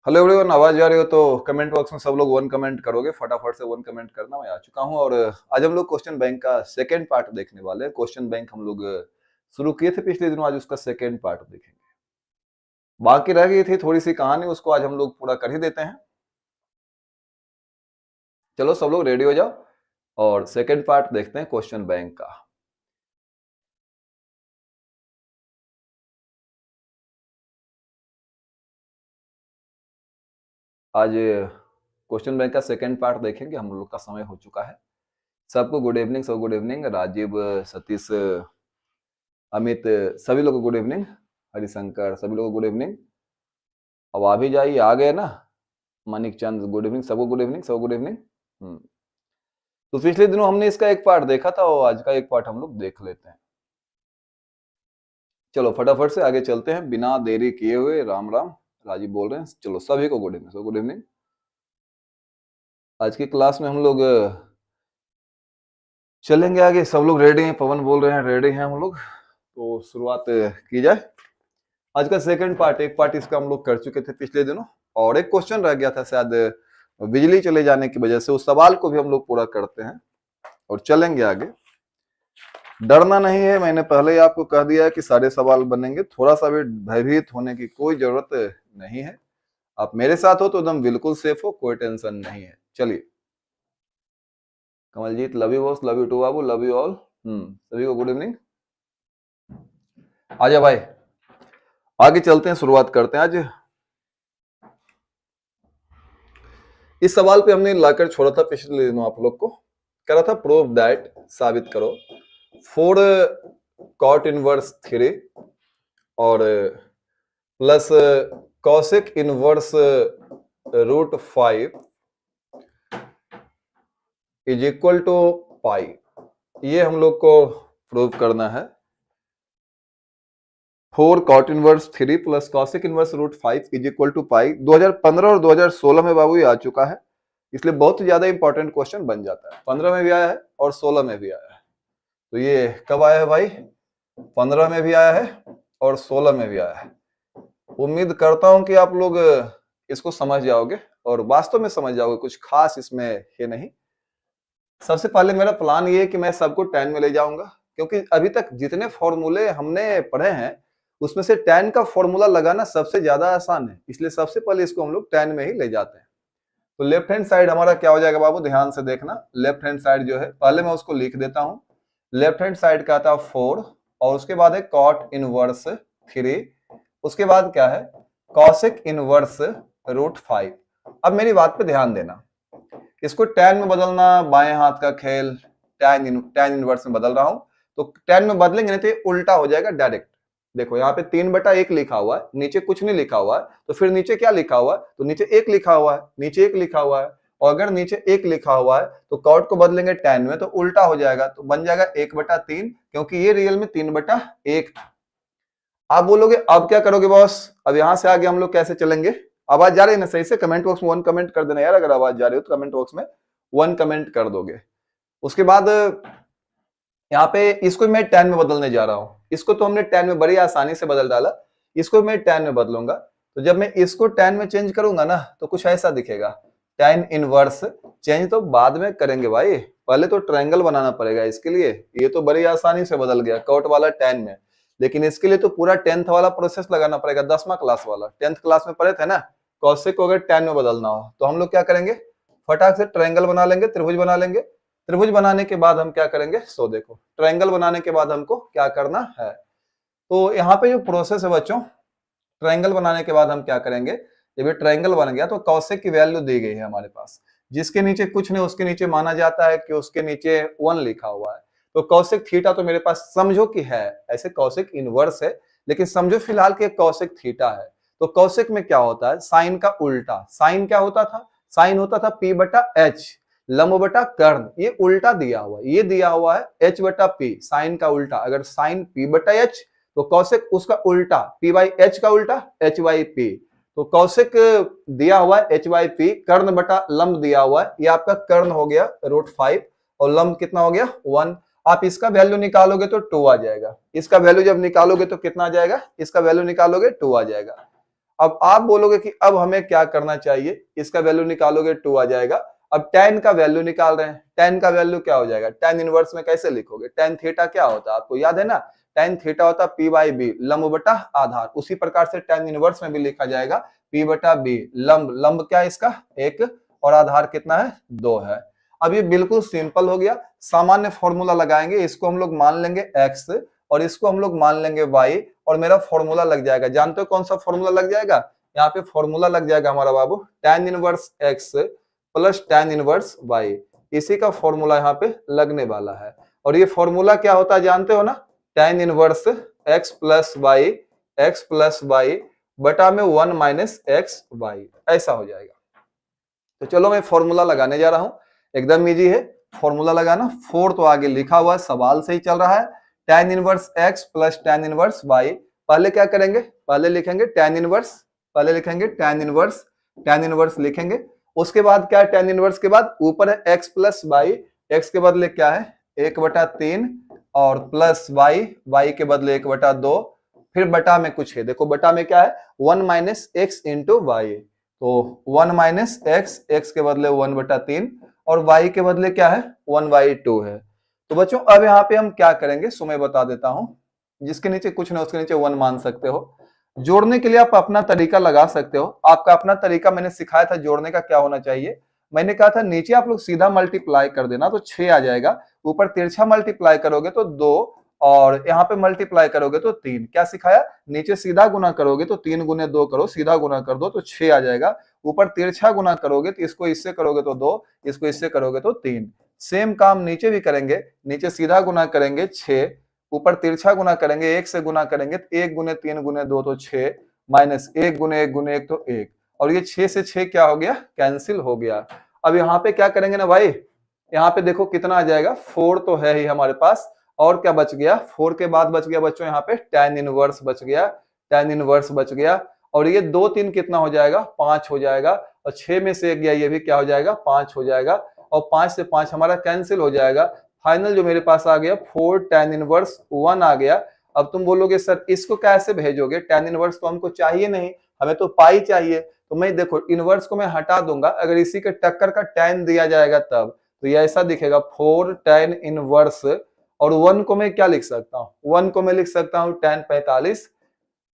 Hello everyone, आवाज आ रही हो तो कमेंट बॉक्स में सब लोग वन कमेंट करोगे। फटाफट से वन कमेंट करना। मैं आ चुका हूं और आज हम लोग क्वेश्चन बैंक का सेकंड पार्ट देखने वाले हैं। क्वेश्चन बैंक हम लोग शुरू किए थे पिछले दिनों, आज उसका सेकंड पार्ट देखेंगे। बाकी रह गई थी थोड़ी सी कहानी, उसको आज हम लोग पूरा कर ही देते हैं। चलो सब लोग रेडी हो जाओ और सेकंड पार्ट देखते हैं क्वेश्चन बैंक का। आज क्वेश्चन बैंक का सेकंड पार्ट देखेंगे। हम लोग का समय हो चुका है। सबको गुड इवनिंग, सब गुड इवनिंग। राजीव, सतीश, अमित, सभी लोगों को गुड इवनिंग। हरिशंकर, सभी लोगों को गुड इवनिंग। अब आ भी जाइए, आ गए ना। मानिक चंद, गुड इवनिंग, सबको गुड इवनिंग, सबको गुड इवनिंग। तो पिछले दिनों हमने इसका एक पार्ट देखा था और आज का एक पार्ट हम लोग देख लेते हैं। चलो फटाफट से आगे चलते हैं बिना देरी किए हुए। राम राम, राजीव बोल रहे हैं। चलो सभी को गुड इवनिंग, सब गुड इवनिंग। आज की क्लास में हम लोग चलेंगे आगे। सब लोग रेडी हैं? पवन बोल रहे हैं रेडी हैं हम लोग। तो शुरुआत की जाए। आज का सेकंड पार्ट, एक पार्ट इसका हम लोग कर चुके थे पिछले दिनों और एक क्वेश्चन रह गया था शायद बिजली चले जाने की वजह से। उस सवाल को भी हम लोग पूरा करते हैं और चलेंगे आगे। डरना नहीं है, मैंने पहले ही आपको कह दिया है कि सारे सवाल बनेंगे। थोड़ा सा भी भयभीत होने की कोई जरूरत नहीं है। आप मेरे साथ हो तो एकदम बिल्कुल सेफ हो, कोई टेंशन नहीं है। चलिए। Kamaljit, love you boss, love you too babu, love you all. सभी को गुड इवनिंग। आजा भाई, आगे चलते हैं, शुरुआत करते हैं। आज इस सवाल पे हमने लाकर छोड़ा था पिछले दिनों। आप लोग को कह रहा था प्रूव दैट, साबित करो, 4 cot इनवर्स 3 और plus cosec inverse √5 is equal to pi. ये हम लोग को प्रूव करना है। 4 cot inverse 3 plus cosec inverse √5 is equal to pi. 2015 और 2016 में बाबू ये आ चुका है, इसलिए बहुत ज्यादा इंपॉर्टेंट क्वेश्चन बन जाता है। 15 में भी आया है और 16 में भी आया है। तो ये कब आया है भाई? 15 में भी आया है और 16 में भी आया है। उम्मीद करता हूं कि आप लोग इसको समझ जाओगे और वास्तव में समझ जाओगे। कुछ खास इसमें है नहीं। सबसे पहले मेरा प्लान ये है कि मैं सबको 10 में ले जाऊंगा, क्योंकि अभी तक जितने फॉर्मूले हमने पढ़े हैं उसमें से 10 का फॉर्मूला लगाना सबसे ज्यादा आसान है। इसलिए सबसे पहले इसको हम लोग 10 में ही ले जाते हैं। तो लेफ्ट हैंड साइड हमारा क्या हो जाएगा बाबू? ध्यान से देखना। लेफ्ट हैंड साइड जो है, पहले मैं उसको लिख देता हूं। लेफ्ट हैंड साइड का आता है 4 और उसके बाद है cot इनवर्स 3, उसके बाद क्या है? cosec inverse √5। अब मेरी बात पे ध्यान देना, इसको tan में बदलना बाएं हाथ का खेल। tan इनवर्स में बदल रहा हूं तो 10 में बदलेंगे नहीं तो ये उल्टा हो जाएगा डायरेक्ट। देखो यहाँ पे 3/1 लिखा हुआ है, नीचे कुछ नहीं लिखा हुआ है, तो फिर नीचे क्या लिखा हुआ है? तो नीचे 1 लिखा हुआ है, नीचे 1 लिखा हुआ है। और अगर नीचे 1 लिखा हुआ है तो कॉट को बदलेंगे 10 में तो उल्टा हो जाएगा, तो बन जाएगा 1/3, क्योंकि ये रियल में 3/1 था। आप बोलोगे अब क्या करोगे बॉस? अब यहां से आगे हम लोग कैसे चलेंगे? आवाज जा रही है ना सही से? कमेंट बॉक्स में 1 कमेंट कर देना यार। अगर आवाज जा रही हो तो कमेंट बॉक्स में 1 कमेंट कर दोगे। उसके बाद यहाँ पे इसको मैं 10 में बदलने जा रहा हूं। इसको तो हमने 10 में बड़ी आसानी से बदल डाला, इसको मैं 10 में बदलूंगा। तो जब मैं इसको 10 में चेंज करूंगा ना तो कुछ ऐसा दिखेगा। tan इनवर्स चेंज तो बाद में करेंगे भाई, पहले तो ट्रायंगल बनाना पड़ेगा इसके लिए। ये तो बड़ी आसानी से बदल गया कॉट वाला 10 में, लेकिन इसके लिए तो पूरा 10th वाला प्रोसेस लगाना पड़ेगा, 10वां क्लास वाला। 10th क्लास में पढ़े थे ना, कॉसेक को अगर 10 में बदलना हो तो हम लोग क्या करेंगे? फटाक से ट्रायंगल बना लेंगे, त्रिभुज बना लेंगे। त्रिभुज बनाने के बाद हम क्या करेंगे? सो देखो, ट्रायंगल बनाने के बाद हमको क्या करना है। तो यहाँ पे जो प्रोसेस है बच्चों, ट्रायंगल बनाने के बाद हम क्या करेंगे? जब ये ट्रायंगल बन गया तो कॉसेक की वैल्यू दी गई है हमारे पास, जिसके नीचे कुछ नहीं, उसके नीचे माना जाता है कि उसके नीचे 1 लिखा हुआ है। तो कॉसेक थीटा तो मेरे पास समझो कि है, ऐसे कॉसेक इनवर्स है, लेकिन समझो फिलहाल कि कॉसेक थीटा है। तो कॉसेक में क्या होता है? साइन का उल्टा। साइन क्या होता था? साइन होता था p/h, लंब बटा कर्ण। ये उल्टा दिया हुआ है, ये दिया हुआ है h/p, साइन का उल्टा। अगर साइन p/h तो कॉसेक उसका उल्टा, p/h का उल्टा h/p। तो कौशिक दिया हुआ है h/p, कर्ण बटा लंब दिया हुआ है, ये आपका कर्ण हो गया √5 और लंब कितना हो गया? 1। आप इसका वैल्यू निकालोगे तो 2 आ जाएगा। इसका वैल्यू जब निकालोगे तो कितना आ जाएगा? इसका वैल्यू निकालोगे 2 आ जाएगा। अब आप बोलोगे कि अब हमें क्या करना चाहिए, इसका वैल्यू निकालोगे 2 आ जाएगा। अब tan का वैल्यू निकाल रहे हैं, tan का वैल्यू क्या हो जाएगा, tan इनवर्स में कैसे लिखोगे, tan थीटा क्या होता है आपको याद है ना, tan थीटा होता है p बाई बी, लंब बटा आधार। उसी प्रकार से tan इनवर्स में भी लिखा जाएगा p बटा बी, लंब, लंब क्या है इसका 1 और आधार कितना है 2 है। अब ये बिल्कुल सिंपल हो गया, सामान्य फॉर्मूला लगाएंगे, इसको हम लोग मान लेंगे x और इसको हम लोग मान लेंगे y और मेरा फॉर्मूला लग जाएगा। जानते हो कौन सा फॉर्मूला लग जाएगा, यहाँ पे फॉर्मूला लग जाएगा हमारा बाबू tan inverse x plus tan inverse y, इसी का फॉर्मूला यहाँ पे लगने वाला है। और ये फॉर्मूला क्या होता है जानते हो ना, tan inverse x plus y बटा में 1 माइनस एक्स वाई, ऐसा हो जाएगा। तो चलो मैं फॉर्मूला लगाने जा रहा हूं, एकदम इजी है फॉर्मूला लगाना। 4 तो आगे लिखा हुआ है, सवाल से ही चल रहा है, tan inverse x plus tan inverse y। पहले क्या करेंगे, पहले लिखेंगे tan इनवर्स, पहले लिखेंगे tan इनवर्स लिखेंगे। उसके बाद क्या है, tan इनवर्स के बाद ऊपर है x प्लस y, x के बदले क्या है 1/3 और प्लस y के बदले 1/2, फिर बटा में कुछ है, देखो बटा में क्या है 1 माइनस एक्स इंटू वाई, तो 1 माइनस एक्स, एक्स के बदले 1/3 और y के बदले क्या है 1/2 है। तो बच्चों अब यहाँ पे हम क्या करेंगे सो मैं बता देता हूं, जिसके नीचे कुछ ना उसके नीचे 1 मान सकते हो। जोड़ने के लिए आप अपना तरीका लगा सकते हो, आपका अपना तरीका मैंने सिखाया था जोड़ने का क्या होना चाहिए। मैंने कहा था नीचे आप लोग सीधा मल्टीप्लाई कर देना तो 6 आ जाएगा, ऊपर तिरछा मल्टीप्लाई करोगे तो 2 और यहाँ पे मल्टीप्लाई करोगे तो 3। क्या सिखाया, नीचे सीधा गुना करोगे तो 3 गुने 2 करो, सीधा गुना कर दो तो 6 आ जाएगा, ऊपर तिरछा गुना करोगे तो इसको इससे करोगे तो 2, इसको इससे करोगे तो 3। सेम काम नीचे भी करेंगे, नीचे सीधा गुना करेंगे 6, ऊपर तिरछा गुना करेंगे 1 से गुना करेंगे तो 1 गुने 3 गुने 2 तो 6 माइनस 1 गुने 1 गुने 1 तो 1, और ये 6 से 6 क्या हो गया कैंसिल हो गया। अब यहाँ पे क्या करेंगे ना भाई, यहाँ पे देखो कितना आ जाएगा 4 तो है ही हमारे पास, और क्या बच गया 4 के बाद बच गया बच्चों यहाँ पे tan इनवर्स बच गया, tan इनवर्स बच गया, और ये 2 3 कितना हो जाएगा 5 हो जाएगा, और 6 में से 1 गया ये भी क्या हो जाएगा 5 हो जाएगा, और 5 से 5 हमारा कैंसिल हो जाएगा। फाइनल जो मेरे पास आ गया 4 tan इनवर्स 1 आ गया। अब तुम बोलोगे सर इसको कैसे भेजोगे, tan इनवर्स तो हमको चाहिए नहीं, हमें तो पाई चाहिए। तो मैं देखो इनवर्स को मैं हटा दूंगा, अगर इसी के टक्कर का tan दिया जाएगा तब तो ये ऐसा दिखेगा 4 tan इनवर्स, और 1 को मैं क्या लिख सकता हूँ, 1 को मैं लिख सकता हूँ tan 45,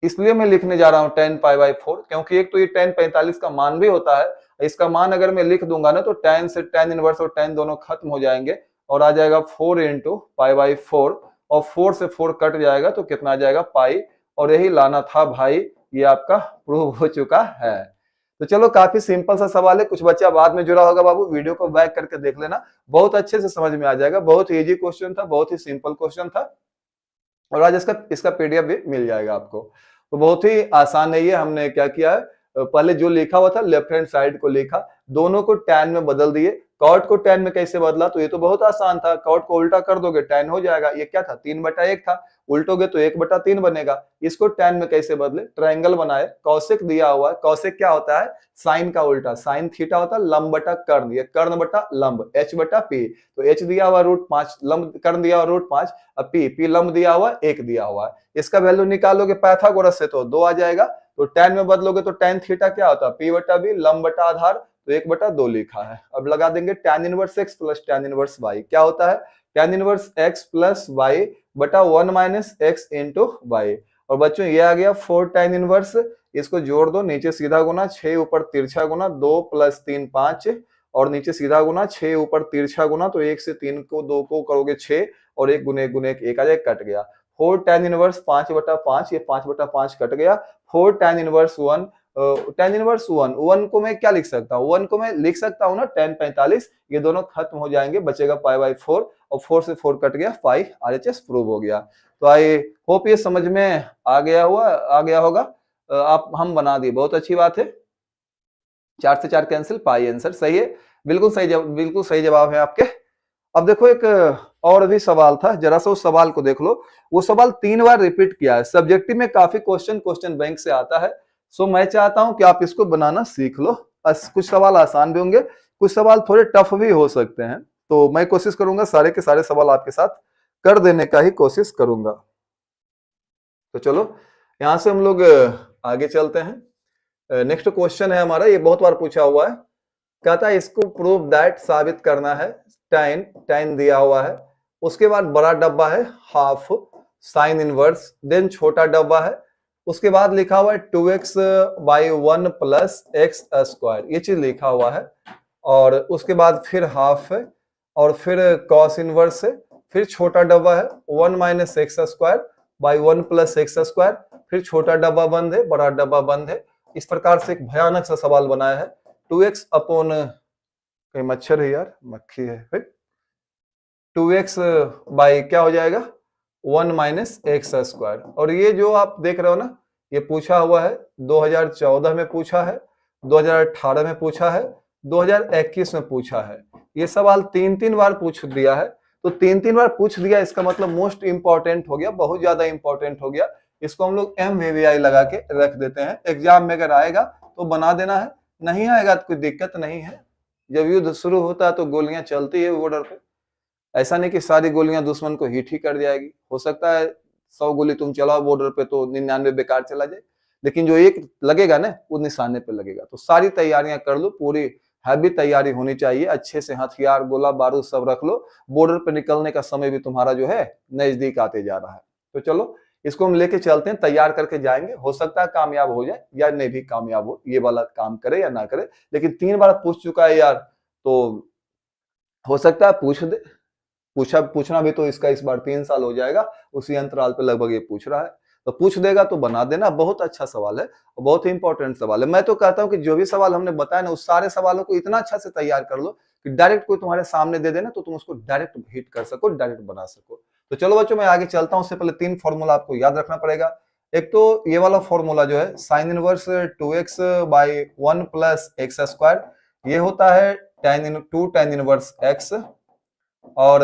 इसलिए मैं लिखने जा रहा हूँ tan π/4, क्योंकि एक तो ये tan 45 का मान भी होता है, इसका मान अगर मैं लिख दूंगा ना तो tan से tan इनवर्स और tan दोनों खत्म हो जाएंगे और आ जाएगा 4 इंटू π/4, और 4 से 4 कट जाएगा तो कितना आ जाएगा पाई, और यही लाना था भाई, ये आपका प्रूव हो चुका है। तो चलो काफी सिंपल सा सवाल है, कुछ बच्चा बाद में जुड़ा होगा बाबू, वीडियो को बैक करके देख लेना, बहुत अच्छे से समझ में आ जाएगा। बहुत इजी क्वेश्चन था, बहुत ही सिंपल क्वेश्चन था, और आज इसका पीडीएफ भी मिल जाएगा आपको। तो बहुत ही आसान है ये, हमने क्या किया है पहले जो लिखा हुआ था लेफ्ट हैंड साइड को लिखा, दोनों को tan में बदल दिए। कॉट को tan में कैसे बदला, तो ये तो बहुत आसान था, कॉट को उल्टा कर दोगे tan हो जाएगा, ये क्या था 3/1 था, उल्टोगे तो 1/3 बनेगा। इसको tan में कैसे बदले, ट्रायंगल बनाए, कौशिक दिया हुआ है, कौशिक क्या होता है साइन का उल्टा, साइन थीटा होता है लंब बटा कर्ण, ये कर्ण बटा लंब h/p, तो h दिया हुआ √5, लंब कर्ण दिया हुआ √5, अब p लंब दिया हुआ 1 दिया हुआ है, इसका वैल्यू निकालोगे पाइथागोरस से तो 2 आ जाएगा, तो tan में बदलोगे तो tan थीटा क्या होता है p/b, लंब बटा आधार, तो 1/2 लिखा है। अब लगा देंगे tan inverse x plus tan inverse y, क्या होता है tan inverse x plus y बटा 1 माइनस x इंटू y, और बच्चों ये आ गया 4 tan इनवर्स, इसको जोड़ दो, नीचे सीधा गुना 6 ऊपर तिरछा गुना 2 + 3 5, और नीचे सीधा गुना 6 ऊपर तिरछा गुना, तो 1 से 3 को 2 को करोगे 6, और 1 गुने 1 गुने 1 आ जाएगा, कट गया 4 tan इनवर्स 5/5, ये 5/5 कट गया, 4 tan इनवर्स 1, tan इनवर्स 1 को मैं क्या लिख सकता हूँ, 1 को मैं लिख सकता हूँ ना tan 45, ये दोनों खत्म हो जाएंगे, बचेगा π/4, और 4 से 4 कट गया, पाई RHS प्रूव हो गया। तो आई होप ये समझ में आ गया होगा, आप हम बना दिए, बहुत अच्छी बात है, 4 से 4 कैंसिल, पाई आंसर सही है, बिल्कुल सही जवाब है आपके। अब देखो एक और भी सवाल था, जरा सा उस सवाल को देख लो, वो सवाल 3 बार रिपीट किया है, सब्जेक्टिव में काफी क्वेश्चन बैंक से आता है, सो मैं चाहता हूं कि आप इसको बनाना सीख लो। कुछ सवाल आसान भी होंगे, कुछ सवाल थोड़े टफ भी हो सकते हैं, तो मैं कोशिश करूंगा सारे के सारे सवाल आपके साथ कर देने का ही कोशिश करूंगा। तो चलो यहां से हम लोग आगे चलते हैं। नेक्स्ट क्वेश्चन है हमारा, ये बहुत बार पूछा हुआ है। कहता है इसको प्रूव दैट, साबित करना है। tan tan दिया हुआ है, उसके बाद बड़ा डब्बा है हाफ साइन इनवर्स, देन छोटा डब्बा है, उसके बाद लिखा हुआ है 2x by 1 plus x square, ये चीज लिखा हुआ है। और उसके बाद फिर हाफ है, और फिर कॉस इनवर्स है, फिर छोटा डब्बा है 1 minus x square by 1 plus x square, फिर छोटा डब्बा बंद है, बड़ा डब्बा बंद है। इस प्रकार से एक भयानक सा सवाल बनाया है। 2x अपॉन, कहीं मच्छर है यार, मक्खी है, फिर 2x बाई क्या हो जाएगा 1 माइनस एक्स स्क्वायर। और ये जो आप देख रहे हो ना, ये पूछा हुआ है 2014 में पूछा है, 2018 में पूछा है, 2021 में पूछा है। ये सवाल 3-3 बार पूछ दिया है। तो 3-3 बार पूछ दिया, इसका मतलब मोस्ट इंपॉर्टेंट हो गया, बहुत ज्यादा इंपॉर्टेंट हो गया। इसको हम लोग MVVI लगा के रख देते हैं। एग्जाम में अगर आएगा तो बना देना है, नहीं आएगा तो कोई दिक्कत नहीं है। जब युद्ध शुरू होता है तो गोलियां चलती है बॉर्डर पे, ऐसा नहीं कि सारी गोलियां दुश्मन को हिट ही कर जाएगी। हो सकता है 100 गोली तुम चलाओ बॉर्डर पे तो 99 बेकार चला जाए, लेकिन जो एक लगेगा ना वो निशाने पे लगेगा। तो सारी तैयारियां कर लो, पूरी हैवी तैयारी होनी चाहिए, अच्छे से हथियार गोला बारूद सब रख लो। बॉर्डर पे निकलने का समय भी तुम्हारा जो है नजदीक आते जा रहा है। तो चलो इसको हम लेके चलते हैं, तैयार करके जाएंगे। हो सकता है कामयाब हो जाए या नहीं भी कामयाब हो, ये वाला काम करे या ना करे, लेकिन 3 बार पूछ चुका है यार, तो हो सकता है पूछ दे। पूछना भी तो इसका इस बार 3 साल हो जाएगा, उसी अंतराल पे लगभग ये पूछ रहा है। तो पूछ देगा तो बना देना। बहुत अच्छा सवाल है और बहुत ही इंपॉर्टेंट सवाल है। मैं तो कहता हूं कि जो भी सवाल हमने बताया ना, उस सारे सवालों को इतना अच्छा से तैयार कर लो कि डायरेक्ट कोई तुम्हारे सामने दे देना तो तुम उसको डायरेक्ट हिट कर सको, डायरेक्ट बना सको। तो चलो बच्चों मैं आगे चलता हूं, उससे पहले 3 फॉर्मूला आपको याद रखना पड़ेगा। एक तो ये वाला फॉर्मूला जो है sine inverse 2x by 1 plus x square, ये होता है tan इनवर्स x। और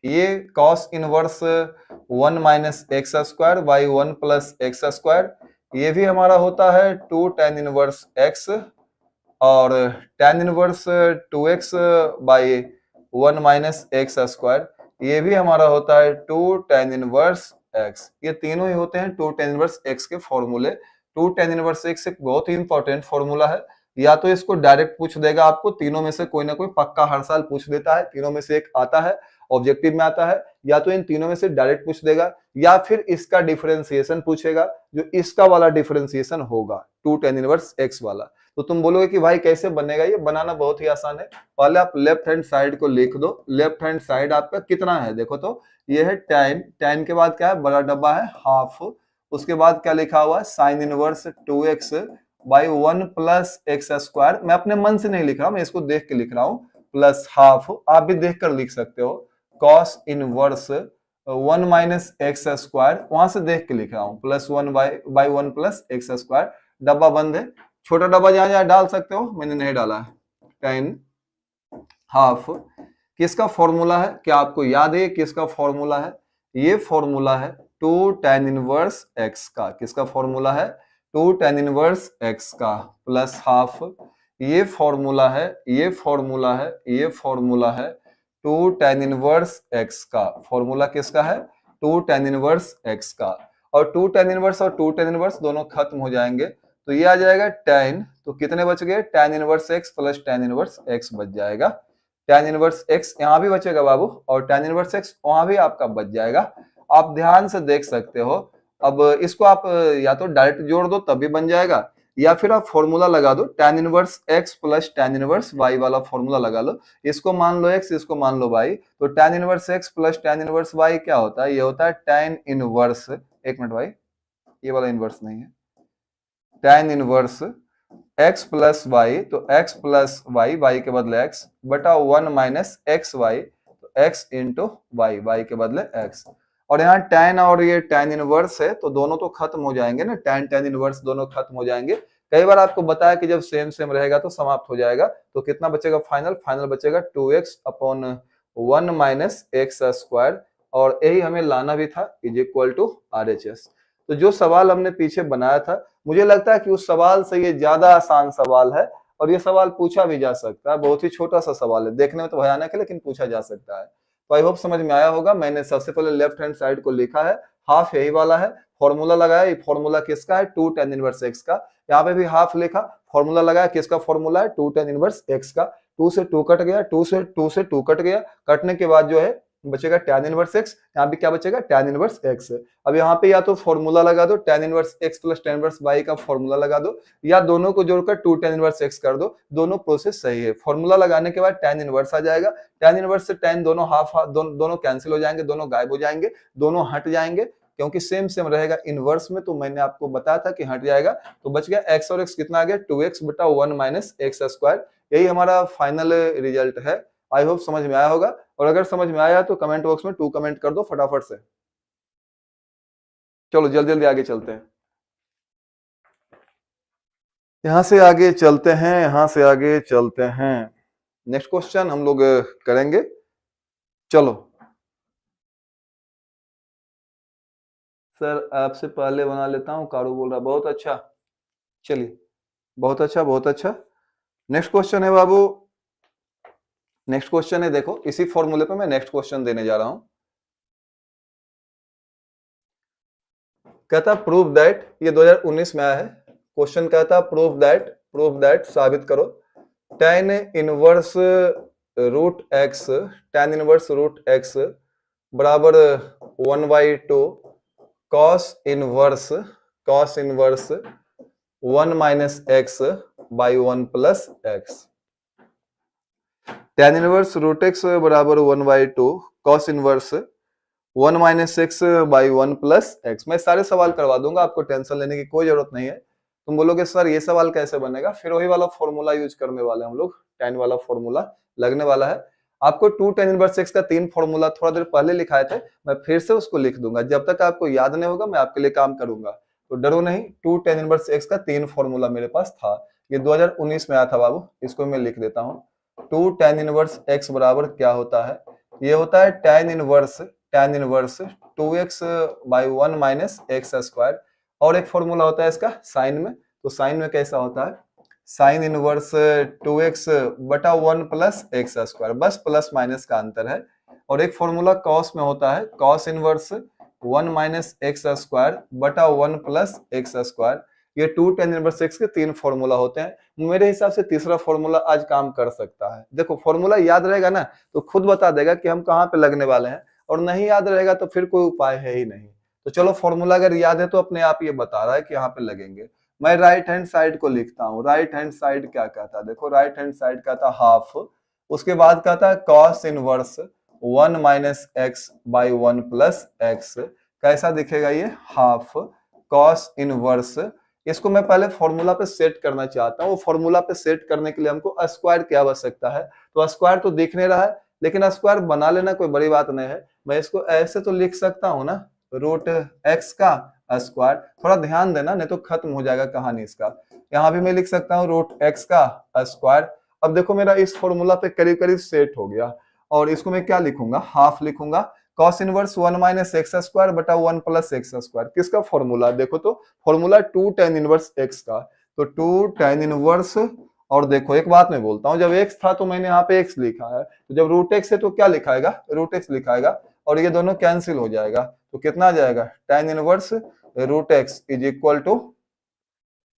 ये cos inverse 1 minus x square by 1 plus x square, ये भी हमारा होता है 2 tan इनवर्स x। और tan inverse 2x by 1 minus x square, ये भी हमारा होता है 2 tan इनवर्स x। ये तीनों ही होते हैं 2 tan इनवर्स x के फॉर्मूले। 2 tan इनवर्स x एक बहुत ही इंपॉर्टेंट फॉर्मूला है। या तो इसको डायरेक्ट पूछ देगा आपको, तीनों में से कोई ना कोई पक्का हर साल पूछ देता है, तीनों में से एक आता है, ऑब्जेक्टिव में आता है। या तो इन तीनों में से डायरेक्ट पूछ देगा, या फिर इसका डिफरेंशिएशन पूछेगा, जो इसका वाला डिफरेंशिएशन होगा 2 tan इनवर्स x वाला। तो तुम बोलोगे कि भाई कैसे बनेगा, ये बनाना बहुत ही आसान है। पहले आप लेफ्ट हैंड साइड को लिख दो। लेफ्ट हैंड साइड आपका कितना है देखो, तो ये है tan के बाद क्या है, बड़ा डब्बा है हाफ, उसके बाद क्या लिखा हुआ है sine inverse 2x by 1 plus x square. मैं अपने मन से नहीं लिख रहा हूं, मैं इसको देख के लिख रहा हूं, प्लस हाफ, आप भी देख कर लिख सकते हो, cos inverse 1 minus x square, वहां से देख के लिख रहा हूं, plus 1 by 1 plus x square. डब्बा बंद है, छोटा डब्बा जहां जहां डाल सकते हो, मैंने नहीं डाला है। tan हाफ किसका फॉर्मूला है, क्या आपको याद है किसका फॉर्मूला है? ये फॉर्मूला है 2 tan इनवर्स x का। किसका फॉर्मूला है? 2 tan इनवर्स x का, प्लस हाफ। ये फॉर्मूला है, ये फॉर्मूला है, ये फॉर्मूला है 2 tan इनवर्स x का। फॉर्मूला किसका है? 2 tan इनवर्स x का। और 2 tan इनवर्स और 2 tan इनवर्स दोनों खत्म हो जाएंगे, तो ये आ जाएगा tan। तो कितने बच गए? tan inverse x plus tan inverse x बच जाएगा। tan इनवर्स x यहाँ भी बचेगा बाबू, और tan इनवर्स x वहां भी आपका बच जाएगा। आप ध्यान से देख सकते हो। अब इसको आप या तो डायरेक्ट जोड़ दो तब भी बन जाएगा, या फिर आप फॉर्मूला लगा दो tan inverse x plus tan inverse y वाला फॉर्मूला लगा लो। इसको मान लो x, इसको मान लो y, तो tan inverse x plus tan inverse y क्या होता है? ये होता है tan इनवर्स, एक मिनट भाई, ये वाला इनवर्स नहीं है, tan inverse x plus y, तो x प्लस वाई, वाई के बदले x बटा 1 माइनस एक्स वाई, तो x इंटू वाई, वाई के बदले x। और यहाँ tan और ये tan इनवर्स है, तो दोनों तो खत्म हो जाएंगे ना, tan इनवर्स दोनों खत्म हो जाएंगे। कई बार आपको बताया कि जब सेम सेम रहेगा तो समाप्त हो जाएगा। तो कितना बचेगा फाइनल? फाइनल बचेगा 2x upon 1 minus x square, और यही हमें लाना भी था, इज इक्वल टू RHS। तो जो सवाल हमने पीछे बनाया था, मुझे लगता है कि उस सवाल से ये ज्यादा आसान सवाल है, और ये सवाल पूछा भी जा सकता है। बहुत ही छोटा सा सवाल है, देखने में तो भयानक है, लेकिन पूछा जा सकता है। तो आई होप समझ में आया होगा। मैंने सबसे पहले लेफ्ट हैंड साइड को लिखा है, हाफ यही वाला है, फॉर्मूला लगाया, ये फॉर्मूला किसका है, 2 tan इनवर्स x का, यहाँ पे भी हाफ लिखा, फॉर्मूला लगाया, किसका फॉर्मूला है, 2 tan इनवर्स x का, 2 से 2 कट गया, 2 से 2 कट गया, कटने के बाद जो है बचेगा tan इनवर्स x, यहाँ पे क्या बचेगा, tan इनवर्स x। अब यहाँ पे या तो फॉर्मूला लगा दो tan inverse x plus tan inverse y का फॉर्मूला लगा दो, या दोनों को जोड़कर 2 tan इनवर्स x कर दो, दोनों प्रोसेस सही है। फॉर्मूला लगाने के बाद tan इनवर्स आ जाएगा, tan इनवर्स से tan दोनों हाफ दोनों कैंसिल हो जाएंगे, दोनों गायब हो जाएंगे, दोनों हट जाएंगे, क्योंकि सेम सेम रहेगा इनवर्स में, तो मैंने आपको बताया था कि हट जाएगा, तो बच गया x और x कितना आ गया, 2x बटा 1 माइनस एक्स स्क्वायर। यही हमारा फाइनल रिजल्ट है। आई होप समझ में आया होगा, और अगर समझ में आया तो कमेंट बॉक्स में 2 कमेंट कर दो फटाफट से। चलो जल्दी जल्दी आगे चलते हैं, यहां से आगे चलते हैं, यहां से आगे चलते हैं। नेक्स्ट क्वेश्चन हम लोग करेंगे। चलो सर आपसे पहले बना लेता हूं, कारू बोल रहा, बहुत अच्छा, चलिए बहुत अच्छा बहुत अच्छा। नेक्स्ट क्वेश्चन है बाबू, नेक्स्ट क्वेश्चन है, देखो इसी फॉर्मूले पे मैं नेक्स्ट क्वेश्चन देने जा रहा हूं। कहता प्रूव दैट, ये 2019 में आया है क्वेश्चन, कहता प्रूव दैट साबित करो tan inverse root x, tan inverse root x बराबर 1/2 cos inverse 1 minus x by 1 plus x. tan inverse root x बराबर 1/2 cos inverse 1 minus x by 1 plus x. मैं सारे सवाल करवा दूंगा, आपको टेंशन लेने की कोई जरूरत नहीं है। तुम बोलोगे सर ये सवाल कैसे बनेगा, फिर वही वाला फॉर्मूला यूज करने वाले हम लोग, tan वाला फॉर्मूला लगने वाला है। आपको 2 tan इनवर्स एक्स का 3 फॉर्मूला थोड़ा देर पहले लिखाए थे, मैं फिर से उसको लिख दूंगा, जब तक आपको याद नहीं होगा मैं आपके लिए काम करूंगा, तो डरो नहीं। 2 tan इनवर्स एक्स का 3 फॉर्मूला मेरे पास था, ये 2019 में आया था बाबू, इसको मैं लिख देता हूँ। 2 tan इनवर्स एक्स बराबर क्या होता है, ये होता है tan inverse 2x by 1 minus x square, और एक फॉर्मूला होता है इसका साइन में, तो साइन में कैसा होता है, साइन इनवर्स 2x बटा 1 प्लस एक्स स्क्वायर, बस प्लस माइनस का अंतर है। और एक फॉर्मूला कॉस में होता है, cos inverse 1 minus x square बटा 1 प्लस एक्स स्क्वायर। ये 2 tan इनवर्स एक्स के 3 फॉर्मूला होते हैं। मेरे हिसाब से तीसरा फॉर्मूला आज काम कर सकता है। देखो फॉर्मूला याद रहेगा ना तो खुद बता देगा कि हम कहाँ पे लगने वाले हैं, और नहीं याद रहेगा तो फिर कोई उपाय है ही नहीं। तो चलो फॉर्मूला अगर याद है तो अपने आप ये बता रहा है कि यहाँ पे लगेंगे। मैं राइट हैंड साइड को लिखता हूँ, राइट हैंड साइड क्या कहता है, देखो राइट हैंड साइड कहता हाफ, उसके बाद कहता है cos inverse 1 minus x by 1 plus x. कैसा दिखेगा ये, हाफ कॉस इनवर्स। इसको मैं पहले फॉर्मूला पे सेट करना चाहता हूँ, फॉर्मूला पे सेट करने के लिए हमको स्क्वायर की आवश्यकता है, तो स्क्वायर तो दिख नहीं रहा है, लेकिन स्क्वायर बना लेना कोई बड़ी बात नहीं है। मैं इसको ऐसे तो लिख सकता हूँ ना, रूट एक्स का स्क्वायर, थोड़ा ध्यान देना नहीं तो खत्म हो जाएगा कहानी इसका। यहाँ भी मैं लिख सकता हूँ रूट एक्स का स्क्वायर। अब देखो मेरा इस फॉर्मूला पे करीब करीब सेट हो गया, और इसको मैं क्या लिखूंगा, हाफ लिखूंगा, cos inverse 1 minus x square बटा 1 प्लस एक्स स्क्वायर। किसका फॉर्मूला, देखो तो फॉर्मूला 2 tan इनवर्स एक्स का, तो 2 tan इनवर्स, और देखो एक बात मैं बोलता हूँ, जब x था तो मैंने यहाँ पे x लिखा है, तो जब रूट एक्स है तो क्या लिखाएगा, रूट एक्स लिखाएगा, और ये दोनों कैंसिल हो जाएगा, तो कितना आ जाएगा, tan inverse root x is equal to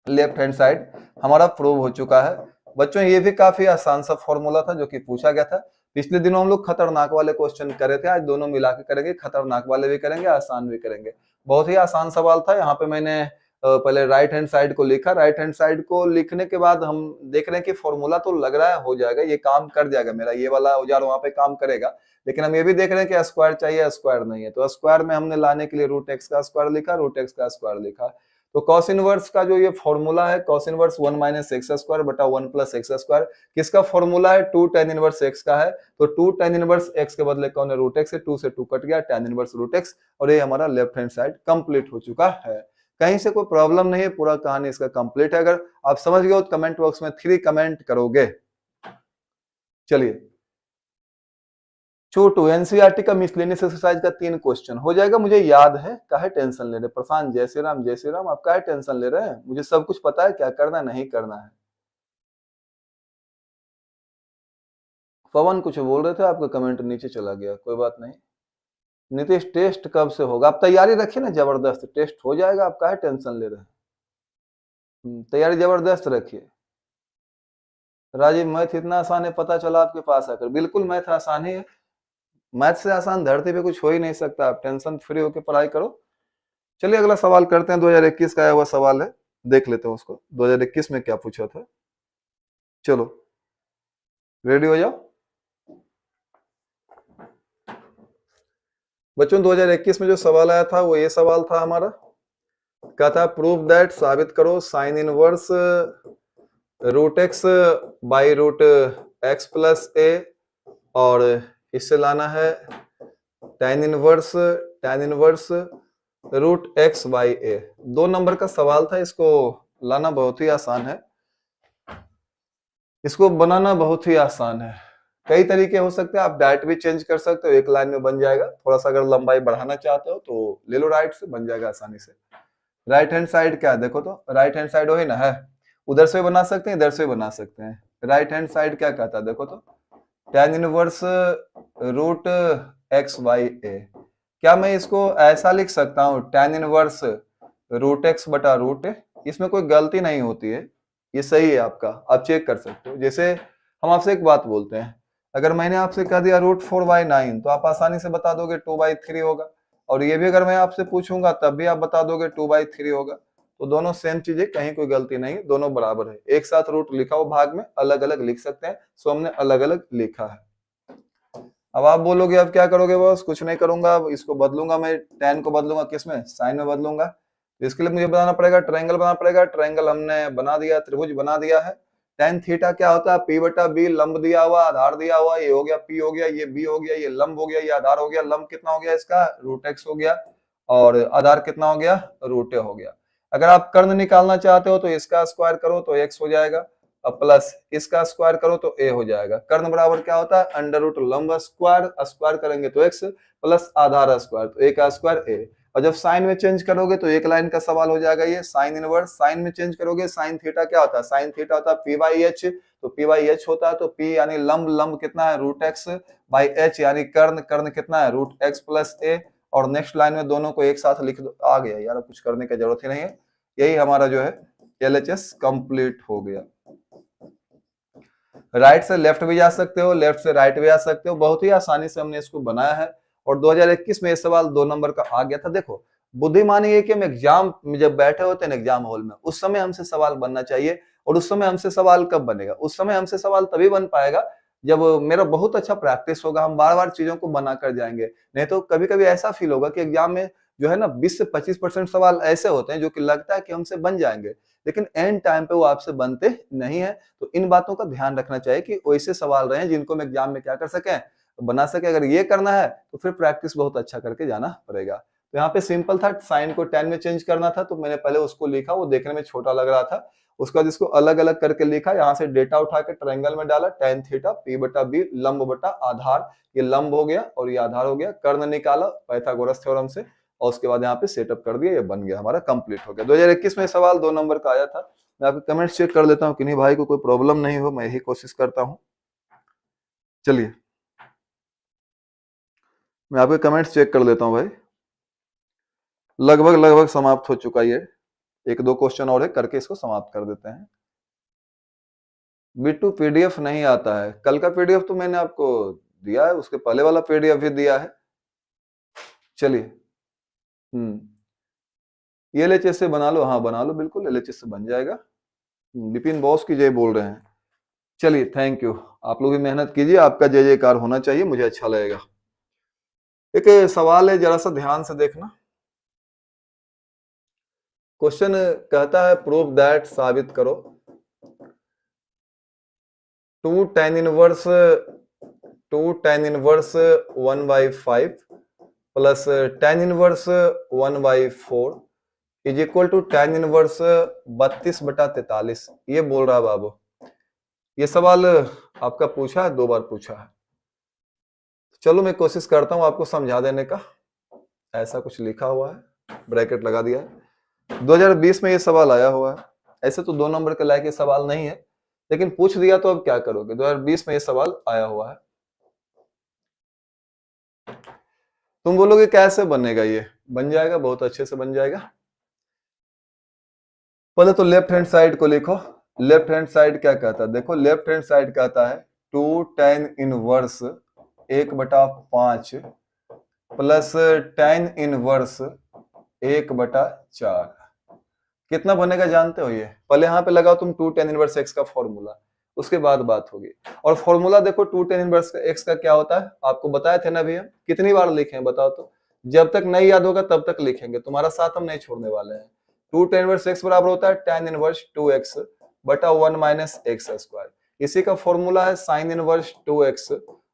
left hand side. हमारा प्रूव हो चुका है बच्चों। ये भी काफी आसान सा फॉर्मूला था जो कि पूछा गया था। पिछले दिनों हम लोग खतरनाक वाले क्वेश्चन करे थे, आज दोनों मिला के करेंगे, खतरनाक वाले भी करेंगे, आसान भी करेंगे। बहुत ही आसान सवाल था। यहाँ पे मैंने पहले राइट हैंड साइड को लिखा, राइट हैंड साइड को लिखने के बाद हम देख रहे हैं कि फॉर्मूला तो लग रहा है हो जाएगा, ये काम कर जाएगा, मेरा ये वाला औजार वहां पे काम करेगा, लेकिन हम ये भी देख रहे हैं कि स्क्वायर चाहिए, स्क्वायर नहीं है, तो स्क्वायर में हमने लाने के लिए रूट एक्स का स्क्वायर लिखा, रूट एक्स का स्क्वायर लिखा। तो cos इनवर्स का जो ये फॉर्मूला है, cos inverse 1 minus x square बटा 1 प्लस एक्स स्क्वायर, किसका फॉर्मूला है, 2 tan इनवर्स x का है, तो 2 tan इनवर्स x के बदले कौन है, रूट एक्स है, 2 से 2 कट गया, tan इनवर्स रूट एक्स, और ये हमारा लेफ्ट हैंड साइड कंप्लीट हो चुका है। कहीं से कोई प्रॉब्लम नहीं है, पूरा कहानी इसका कंप्लीट है। अगर आप समझ गए हो तो कमेंट बॉक्स में 3 कमेंट करोगे। चलिए छोटू, एनसीईआरटी का मिसलेनियस एक्सरसाइज का 3 क्वेश्चन हो जाएगा, मुझे याद है, काहे टेंशन ले रहे प्रशांत, जय श्री राम, आप काहे टेंशन ले रहे हैं, मुझे सब कुछ पता है क्या करना नहीं करना है। पवन कुछ बोल रहे थे, आपका कमेंट नीचे चला गया, कोई बात नहीं। नीतीश टेस्ट कब से होगा? आप तैयारी रखिए ना जबरदस्त, टेस्ट हो जाएगा, आप काहे टेंशन ले रहे हैं? तैयारी जबरदस्त रखिए। राजीव मैथ इतना आसान है, पता चला आपके पास आकर। बिल्कुल मैथ आसान ही है, मैथ से आसान धरती पे कुछ हो ही नहीं सकता। आप टेंशन फ्री होकर पढ़ाई करो। चलिए अगला सवाल करते हैं। 2021 का आया हुआ सवाल है, देख लेते हैं उसको। 2021 में क्या पूछा था। चलो रेडी हो जाओ बच्चों। 2021 में जो सवाल आया था वो ये सवाल था हमारा, कहता है प्रूव दैट, साबित करो sine inverse root x by root x plus a, और इससे लाना है tan inverse root x by a. 2 number का सवाल था, इसको लाना बहुत ही आसान है, इसको बनाना बहुत ही आसान है। कई तरीके हो सकते हैं, आप डायरेक्ट भी चेंज कर सकते हो, एक लाइन में बन जाएगा। थोड़ा सा अगर लंबाई बढ़ाना चाहते हो तो ले लो राइट से, बन जाएगा आसानी से। राइट हैंड साइड क्या है देखो तो, राइट हैंड साइड वही ना है, उधर से बना सकते हैं, इधर से बना सकते हैं। राइट हैंड साइड क्या कहता है देखो तो, tan inverse root x by a. क्या मैं इसको ऐसा लिख सकता हूँ, tan इनवर्स रूट एक्स बटा रूट ए? इसमें कोई गलती नहीं होती है, ये सही है आपका, आप चेक कर सकते हो। जैसे हम आपसे एक बात बोलते हैं, अगर मैंने आपसे कह दिया रूट 4/9 तो आप आसानी से बता दोगे 2/3 होगा, और ये भी अगर मैं आपसे पूछूंगा तब भी आप बता दोगे 2/3 होगा। तो दोनों सेम चीजें, कहीं कोई गलती नहीं, दोनों बराबर है। एक साथ रूट लिखा हो भाग में, अलग अलग लिख सकते हैं, सो हमने अलग अलग लिखा है। अब आप बोलोगे अब क्या करोगे बॉस? कुछ नहीं करूंगा, अब इसको बदलूंगा मैं, tan को बदलूंगा किस में, साइन में बदलूंगा। इसके लिए मुझे बनाना पड़ेगा ट्रायंगल, बनाना पड़ेगा ट्रायंगल। हमने बना दिया, त्रिभुज बना दिया है। tan थीटा क्या होता है, p बटा b, लंब दिया हुआ, आधार दिया हुआ, ये हो गया p हो गया, ये b हो गया, ये लंब हो गया, ये आधार हो गया। लंब कितना हो गया इसका, रूट x हो गया, और आधार कितना हो गया, रूट a हो गया। अगर आप कर्ण निकालना चाहते हो तो इसका स्क्वायर करो तो x हो जाएगा, अब प्लस इसका स्क्वायर करो तो a हो जाएगा। कर्ण बराबर क्या होता है, अंडर रूट लंब स्क्वायर, स्क्वायर करेंगे तो x प्लस आधार स्क्वायर, तो a का स्क्वायर a। और जब साइन में चेंज करोगे तो एक लाइन का सवाल हो जाएगा ये, साइन इनवर्स। साइन में चेंज करोगे, साइन थीटा क्या होता है, साइन थीटा होता है p बाई एच, तो p बाई एच होता है, तो p यानी लंब, लंब कितना है रूट एक्स बाई एच, यानी कर्ण, कर्ण कितना है रूट एक्स प्लस ए। और नेक्स्ट लाइन में दोनों को एक साथ लिख दो, आ गया यार, कुछ करने की जरूरत ही नहीं है। यही हमारा जो है LHS कंप्लीट हो गया। राइट से लेफ्ट भी जा सकते हो, लेफ्ट से राइट भी आ सकते हो, बहुत ही आसानी से हमने इसको बनाया है। और 2021 में ये सवाल 2 नंबर का आ गया था। देखो बुद्धिमानी है कि हम एग्जाम में जब बैठे होते हैं एग्जाम हॉल में, उस समय हमसे सवाल बनना चाहिए। और उस समय हमसे सवाल कब बनेगा, उस समय हमसे सवाल तभी बन पाएगा जब मेरा बहुत अच्छा प्रैक्टिस होगा, हम बार बार चीजों को बना कर जाएंगे। नहीं तो कभी कभी ऐसा फील होगा कि एग्जाम में जो है ना 20 से 25% सवाल ऐसे होते हैं जो कि लगता है कि हमसे बन जाएंगे, लेकिन एंड टाइम पे वो आपसे बनते नहीं है। तो इन बातों का ध्यान रखना चाहिए कि वैसे सवाल रहे जिनको हम एग्जाम में क्या कर सकें, बना सके। अगर ये करना है तो फिर प्रैक्टिस बहुत अच्छा करके जाना पड़ेगा। तो यहाँ पे सिंपल था, साइन को tan में चेंज करना था, तो मैंने पहले उसको लिखा, वो देखने में छोटा लग रहा था। उसके बाद इसको अलग अलग करके लिखा, यहाँ से डेटा उठा के ट्रायंगल में डाला, tan थीटा p बटा b, लंब बटा आधार, ये लंब हो गया और ये आधार हो गया। कर्ण निकाला पाइथागोरस थ्योरम से, और उसके बाद यहाँ पे सेटअप कर दिया, ये बन गया हमारा, कंप्लीट हो गया। 2021 में सवाल 2 नंबर का आया था। मैं आपके कमेंट चेक कर लेता हूँ, किन्हीं भाई को कोई प्रॉब्लम नहीं हो, मैं यही कोशिश करता हूँ। चलिए मैं आपके कमेंट्स चेक कर लेता हूँ भाई। लगभग लगभग समाप्त हो चुका ये, 1-2 क्वेश्चन और है, करके इसको समाप्त कर देते हैं। बिट्टू PDF नहीं आता है, कल का PDF तो मैंने आपको दिया है, उसके पहले वाला PDF भी दिया है। चलिए ये LHS से बना लो, हाँ बना लो, बिल्कुल LHS से बन जाएगा। विपिन बॉस की जय बोल रहे हैं। चलिए थैंक यू, आप लोग भी मेहनत कीजिए, आपका जय जयकार होना चाहिए, मुझे अच्छा लगेगा। एक सवाल है, जरा सा ध्यान से देखना। क्वेश्चन कहता है प्रूव दैट, साबित करो 2 tan inverse 1/5 plus tan inverse 1/4 is equal to tan inverse 32/43। ये बोल रहा है बाबू, ये सवाल आपका पूछा है, 2 बार पूछा है। चलो मैं कोशिश करता हूं आपको समझा देने का। ऐसा कुछ लिखा हुआ है, ब्रैकेट लगा दिया है। 2020 में ये सवाल आया हुआ है। ऐसे तो 2 नंबर के लायक ये सवाल नहीं है, लेकिन पूछ दिया तो अब क्या करोगे। 2020 में ये सवाल आया हुआ है। तुम बोलोगे कैसे बनेगा, ये बन जाएगा, बहुत अच्छे से बन जाएगा। पहले तो लेफ्ट हैंड साइड को लिखो। लेफ्ट हैंड साइड क्या कहता है, देखो लेफ्ट हैंड साइड कहता है 2 tan inverse 1/5 plus tan inverse 1/4। कितना बनेगा जानते हो? ये पहले यहाँ पे लगाओ तुम 2 tan इनवर्स x का फॉर्मूला, उसके बाद बात होगी। और फॉर्मूला देखो 2 tan इनवर्स x का क्या होता है, आपको बताए थे ना भैया, कितनी बार लिखे बताओ तो? जब तक नहीं याद होगा तब तक लिखेंगे, तुम्हारा साथ हम नहीं छोड़ने वाले हैं। 2 tan इनवर्स x बराबर होता है tan इनवर्स 2x बटा 1 माइनस एक्स स्क्वायर। इसी का फॉर्मूला है साइन इनवर्स 2x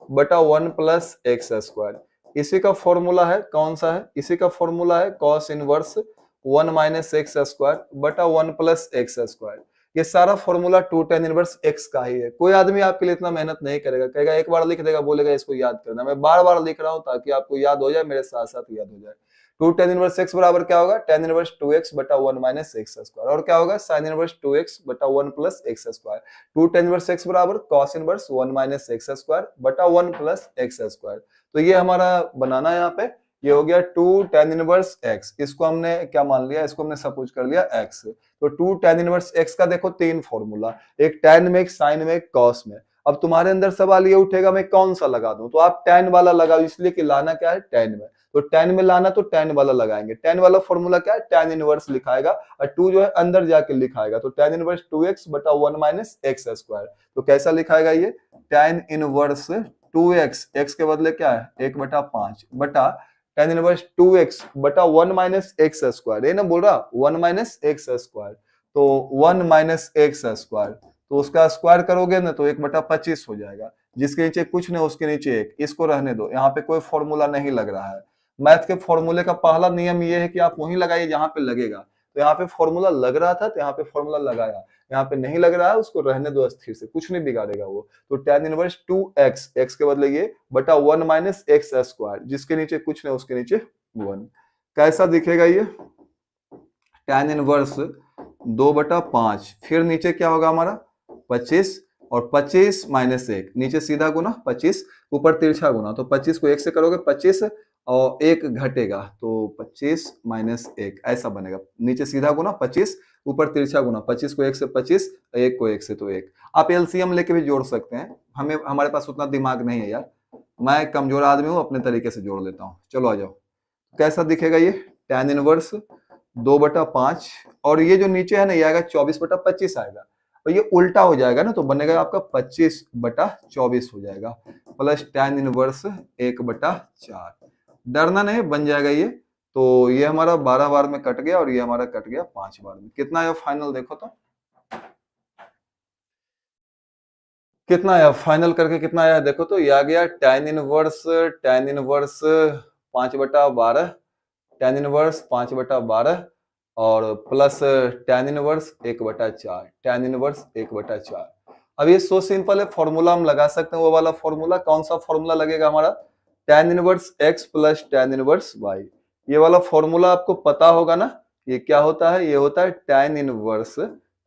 बटा 1 प्लस एक्स स्क्वायर। इसी का फॉर्मूला है, कौन सा है? इसी का फॉर्मूला है cos inverse 1 minus x square बटा 1 प्लस एक्स स्क्वायर। ये सारा फॉर्मूला 2 tan इनवर्स x का ही है। कोई आदमी आपके लिए इतना मेहनत नहीं करेगा, कहेगा एक बार लिख देगा, बोलेगा इसको याद करना। मैं बार बार लिख रहा हूं ताकि आपको याद हो जाए, मेरे साथ साथ याद हो जाए। 2 tan इनवर्स x बराबर क्या होगा? tan इनवर्स 2x बटा 1 माइनस एक्स स्क्वायर। और क्या होगा? sin इनवर्स 2x बटा 1 plus x square. 2 tan inverse x बराबर cos inverse 1 minus x square बटा 1 प्लस एक्स स्क्वायर। तो ये हमारा बनाना है यहाँ पे, ये हो गया 2 tan इनवर्स x। इसको हमने क्या मान लिया? इसको हमने सपोज कर लिया x। तो 2 tan इनवर्स x का देखो 3 फॉर्मूला, एक tan में, एक sin में, एक cos में। अब तुम्हारे अंदर सवाल ये उठेगा मैं कौन सा लगा दूं, तो आप tan वाला लगाओ, इसलिए कि लाना क्या है? tan में। तो tan में लाना तो tan वाला लगाएंगे। tan वाला फॉर्मूला क्या है? tan इनवर्स लिखाएगा, और 2 जो है अंदर जाके लिखाएगा, तो tan इनवर्स 2x बटा 1 माइनस एक्स स्क्वायर। तो कैसा लिखाएगा ये? tan इनवर्स 2x, x के बदले क्या है? 1/5 बटा tan इनवर्स 2x बटा 1 माइनस एक्स स्क्वायर। ये ना बोल रहा 1 माइनस एक्स स्क्वायर, तो 1 माइनस एक्स स्क्वायर, तो उसका स्क्वायर करोगे ना तो 1/25 हो जाएगा। जिसके नीचे कुछ नहीं, उसके नीचे 1, इसको रहने दो, यहाँ पे कोई फॉर्मूला नहीं लग रहा है। मैथ के फॉर्मूले का पहला नियम ये है कि आप वहीं लगाइए जहां पे लगेगा। तो यहाँ पे फॉर्मूला लग रहा था तो यहाँ पे फॉर्मूला लगाया, यहाँ पे नहीं लग रहा है उसको रहने दो स्थिर से, कुछ नहीं बिगाड़ेगा वो। तो tan इनवर्स 2x, x के बदले ये बटा 1 माइनस एक्स स्क्वायर, जिसके नीचे कुछ नहीं उसके नीचे 1। कैसा दिखेगा ये? tan इनवर्स 2/5, फिर नीचे क्या होगा हमारा? 25, और 25 माइनस 1, नीचे सीधा गुना 25, ऊपर तिरछा गुना, तो 25 को 1 से करोगे 25 और 1 घटेगा, तो 25 माइनस 1 ऐसा बनेगा। नीचे सीधा गुना 25, ऊपर तिरछा गुना, 25 को 1 से 25, 1 को 1 से तो 1। आप एलसीएम लेके भी जोड़ सकते हैं, हमारे पास उतना दिमाग नहीं है यार, मैं कमजोर आदमी हूँ, अपने तरीके से जोड़ लेता हूँ। चलो आ जाओ, कैसा दिखेगा ये? tan इनवर्स 2/5, और ये जो नीचे है ना ये आएगा 24/25 आएगा, और ये उल्टा हो जाएगा ना, तो बनेगा आपका 25/24 हो जाएगा, प्लस tan इनवर्स 1/4। डरना नहीं, बन जाएगा ये। तो ये हमारा 12 बार में कट गया, और ये हमारा कट गया 5 बार में। कितना आया फाइनल देखो तो, कितना आया फाइनल करके, कितना आया देखो तो। ये आ गया tan इनवर्स 5/12, tan इनवर्स 5/12 और plus tan inverse 1/4, tan inverse 1/4। अब ये सो सिंपल है, फॉर्मूला हम लगा सकते हैं, वो वाला फॉर्मूला। कौन सा फॉर्मूला लगेगा हमारा? tan inverse x plus tan inverse y। ये वाला फॉर्मूला आपको पता होगा ना, ये क्या होता है? ये होता है tan इनवर्स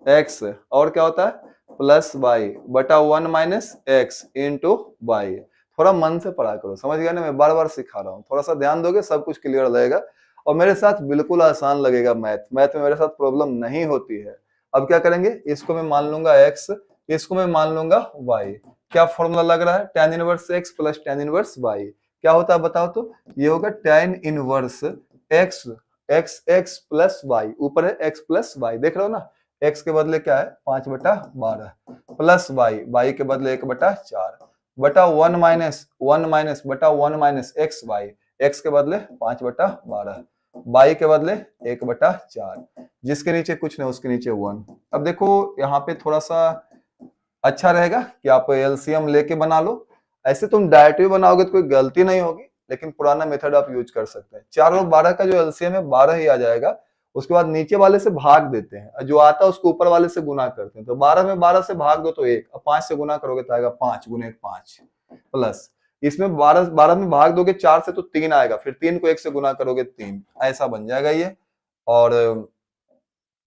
x, और क्या होता है? प्लस y बटा 1 माइनस एक्स इंटू वाई। थोड़ा मन से पढ़ा करो, समझ गया ना? मैं बार बार सिखा रहा हूँ, थोड़ा सा ध्यान दोगे सब कुछ क्लियर रहेगा, और मेरे साथ बिल्कुल आसान लगेगा मैथ। मैथ में मेरे साथ प्रॉब्लम नहीं होती है। अब क्या करेंगे? इसको मैं मान लूंगा x, इसको मैं मान लूंगा y। क्या फॉर्मूला लग रहा है? tan inverse x plus tan inverse y। क्या होता है बताओ तो? ये होगा tan inverse x, x plus y, ऊपर है x प्लस y, देख रहे हो ना? x के बदले क्या है? 5/12 प्लस y के बदले 1/4 बटा 1 माइनस बटा 1 माइनस एक्स वाई, x के बदले 5/12, y के बदले 1/4, जिसके नीचे कुछ नहीं उसके नीचे 1। अब देखो यहाँ पे थोड़ा सा अच्छा रहेगा कि आप एलसीएम लेके बना लो। ऐसे तुम डायरेक्ट भी बनाओगे तो कोई गलती नहीं होगी, लेकिन पुराना मेथड आप यूज कर सकते हैं। 4 और 12 का जो एलसीएम है 12 ही आ जाएगा। उसके बाद नीचे वाले से भाग देते हैं, जो आता है उसको ऊपर वाले से गुना करते हैं। तो 12 में 12 से भाग दो तो 1, अब 5 से गुना करोगे तो आएगा 5 गुने 5, प्लस इसमें 12 में भाग दोगे 4 से तो 3 आएगा, फिर 3 को 1 से गुना करोगे 3, ऐसा बन जाएगा ये। और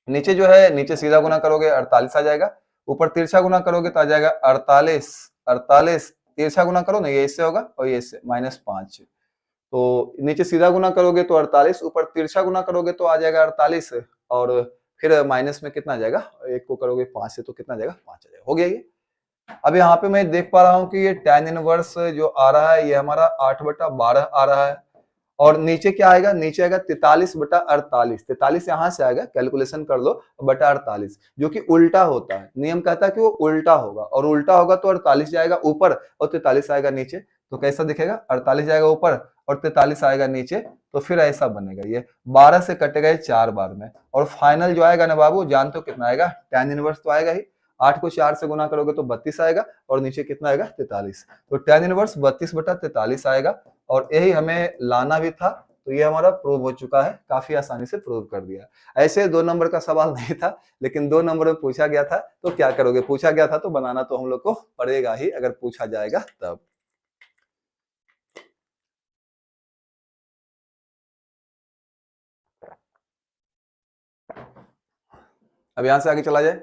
नीचे जो है, नीचे सीधा गुना करोगे 48 आ जाएगा, ऊपर तिरछा गुना करोगे तो आ जाएगा 48, तिरछा गुना करो ना, ये इससे होगा और ये इससे -5। तो नीचे सीधा गुना करोगे तो 48, ऊपर तिरछा गुना करोगे तो आ जाएगा 48, और फिर माइनस में कितना आ जाएगा, एक को करोगे 5 से तो कितना आ जाएगा, 5 आ जाएगा। हो गया ये। अब यहाँ पे मैं देख पा रहा हूँ कि ये tan इनवर्स जो आ रहा है ये हमारा 8/12 आ रहा है, और नीचे क्या आएगा, नीचे आएगा 43/48। 43 यहाँ से आएगा, कैलकुलेशन कर लो, बटा 48, जो कि उल्टा होता है। नियम कहता है कि वो उल्टा होगा, और उल्टा होगा तो 48 जाएगा ऊपर और 43 आएगा नीचे। तो कैसा दिखेगा, 48 जाएगा ऊपर और 43 आएगा नीचे, तो फिर ऐसा बनेगा। ये 12 से कटेगा ये 4 बार में, और फाइनल जो आएगा ना बाबू, जानते हो कितना आएगा, tan इनवर्स तो आएगा ही। 8 को 4 से गुना करोगे तो 32 आएगा, और नीचे कितना आएगा, 43। तो tan इनवर्स 32/43 आएगा, और यही हमें लाना भी था। तो ये हमारा प्रूव हो चुका है, काफी आसानी से प्रूव कर दिया। ऐसे 2 नंबर का सवाल नहीं था, लेकिन 2 नंबर में पूछा गया था, तो क्या करोगे, पूछा गया था तो बनाना तो हम लोग को पड़ेगा ही, अगर पूछा जाएगा तब। अब यहां से आगे चला जाए।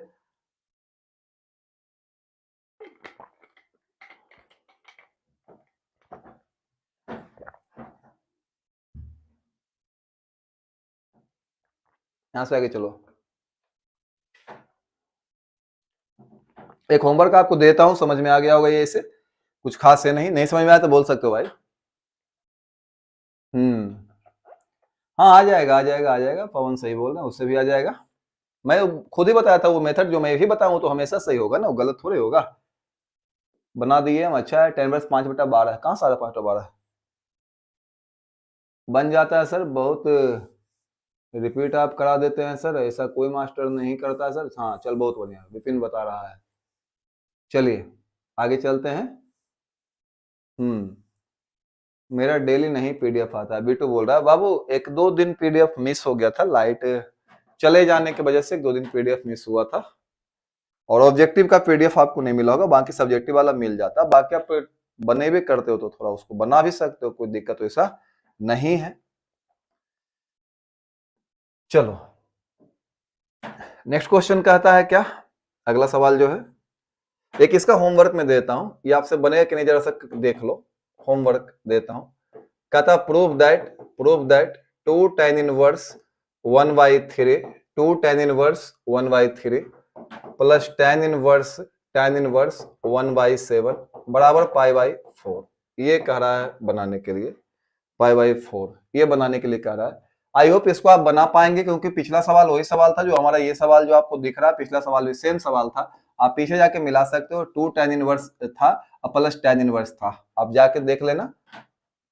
यहां से आगे चलो। एक होमवर्क आपको देता हूं, समझ में आ गया होगा ये, इसे कुछ खास है, नहीं समझ में आया तो बोल सकते हो भाई। हाँ, आ जाएगा आ जाएगा आ जाएगा, पवन सही बोल रहे हैं, उससे भी आ जाएगा। मैं खुद ही बताया था, वो मेथड जो मैं भी बताऊं तो हमेशा सही होगा ना, वो गलत थोड़े होगा। बना दिए हम, अच्छा है। 10 5/12 कहाँ सारा 5/12 बन जाता है सर, बहुत रिपीट आप करा देते हैं सर, ऐसा कोई मास्टर नहीं करता सर। हाँ चल, बहुत बढ़िया, विपिन बता रहा है। चलिए आगे चलते हैं। मेरा डेली नहीं पीडीएफ आता है, बिट्टू बोल रहा है। बाबू 1-2 दिन पीडीएफ मिस हो गया था, लाइट चले जाने की वजह से 1-2 दिन पीडीएफ मिस हुआ था, और ऑब्जेक्टिव का पीडीएफ आपको नहीं मिला होगा, बाकी सब्जेक्टिव वाला मिल जाता। बाकी आप बने भी करते हो तो थोड़ा उसको बना भी सकते हो, कोई दिक्कत ऐसा नहीं है। चलो नेक्स्ट क्वेश्चन कहता है क्या, अगला सवाल जो है, एक इसका होमवर्क में देता हूं, ये आपसे बनेगा कि नहीं जरा सा देख लो। होमवर्क देता हूं, कहता prove that 2 tan inverse 1/3 2 tan inverse 1/3 plus tan inverse 1/7 बराबर π/4। ये कह रहा है बनाने के लिए, π/4 ये बनाने के लिए कह रहा है। आई होप इसको आप बना पाएंगे, क्योंकि पिछला सवाल वही सवाल था जो हमारा, ये सवाल जो आपको दिख रहा है, पिछला सवाल भी सेम सवाल था। आप पीछे जाके मिला सकते हो, 2 tan इनवर्स था और प्लस tan इनवर्स था, आप जाके देख लेना।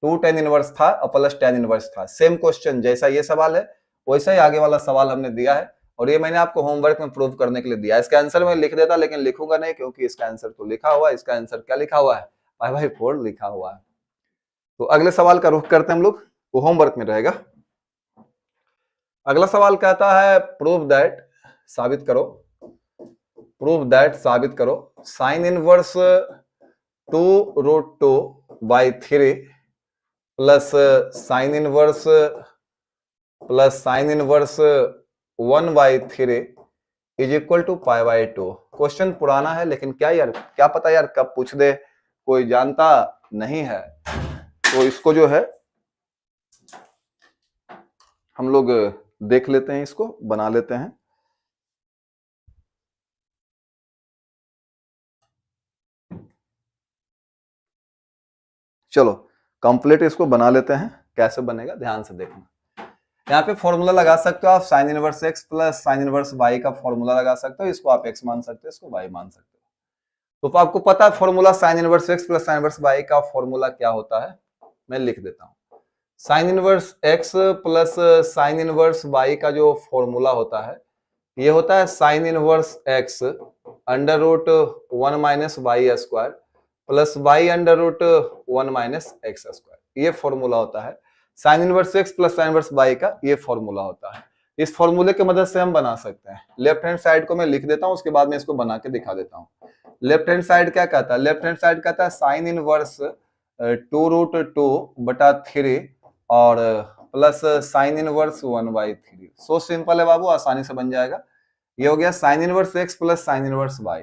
2 tan इनवर्स था और प्लस tan इनवर्स था, सेम क्वेश्चन जैसा ये सवाल है वैसा ही आगे वाला सवाल हमने दिया है, और ये मैंने आपको होमवर्क में प्रूव करने के लिए दिया है। इसका आंसर मैं लिख देता, लेकिन लिखूंगा नहीं, क्योंकि इसका आंसर तो लिखा हुआ है। इसका आंसर क्या लिखा हुआ है, π/4 लिखा हुआ है। तो अगले सवाल का रुख करते हैं हम लोग, वो होमवर्क में रहेगा। अगला सवाल कहता है प्रूव दैट, साबित करो sine inverse 2√2/3 plus sine inverse 1/3 is equal to π/2। Question पुराना है, लेकिन क्या पता यार कब पूछ दे, कोई जानता नहीं है। तो इसको जो है हम लोग देख लेते हैं, इसको बना लेते हैं। चलो कंप्लीट इसको बना लेते हैं, कैसे बनेगा ध्यान से देखना। यहाँ पे फॉर्मूला लगा सकते हो आप, sign inverse x plus sine inverse y का फॉर्मूला लगा सकते हो। इसको आप x मान सकते हो, इसको y मान सकते हो। तो आपको पता है formula sine inverse x plus sine inverse y का फॉर्मूला क्या होता है, मैं लिख देता हूँ। Sine inverse x plus sine inverse y का जो फॉर्मूला होता है, ये होता है sine inverse x √1 minus y square plus y √1 minus x square. ये फॉर्मूला होता है sine inverse x plus sine inverse y का, ये फॉर्मूला होता है। इस फॉर्मूले की मदद से हम बना सकते हैं। लेफ्ट हैंड साइड को मैं लिख देता हूं, उसके बाद में इसको बना के दिखा देता हूं। लेफ्ट हैंड साइड क्या कहता है, लेफ्ट हैंड साइड कहता है साइन इनवर्स 2√2/3 और plus sine inverse 1/3। So simple है बाबू, आसानी से बन जाएगा। ये हो गया sign inverse x plus sine inverse y।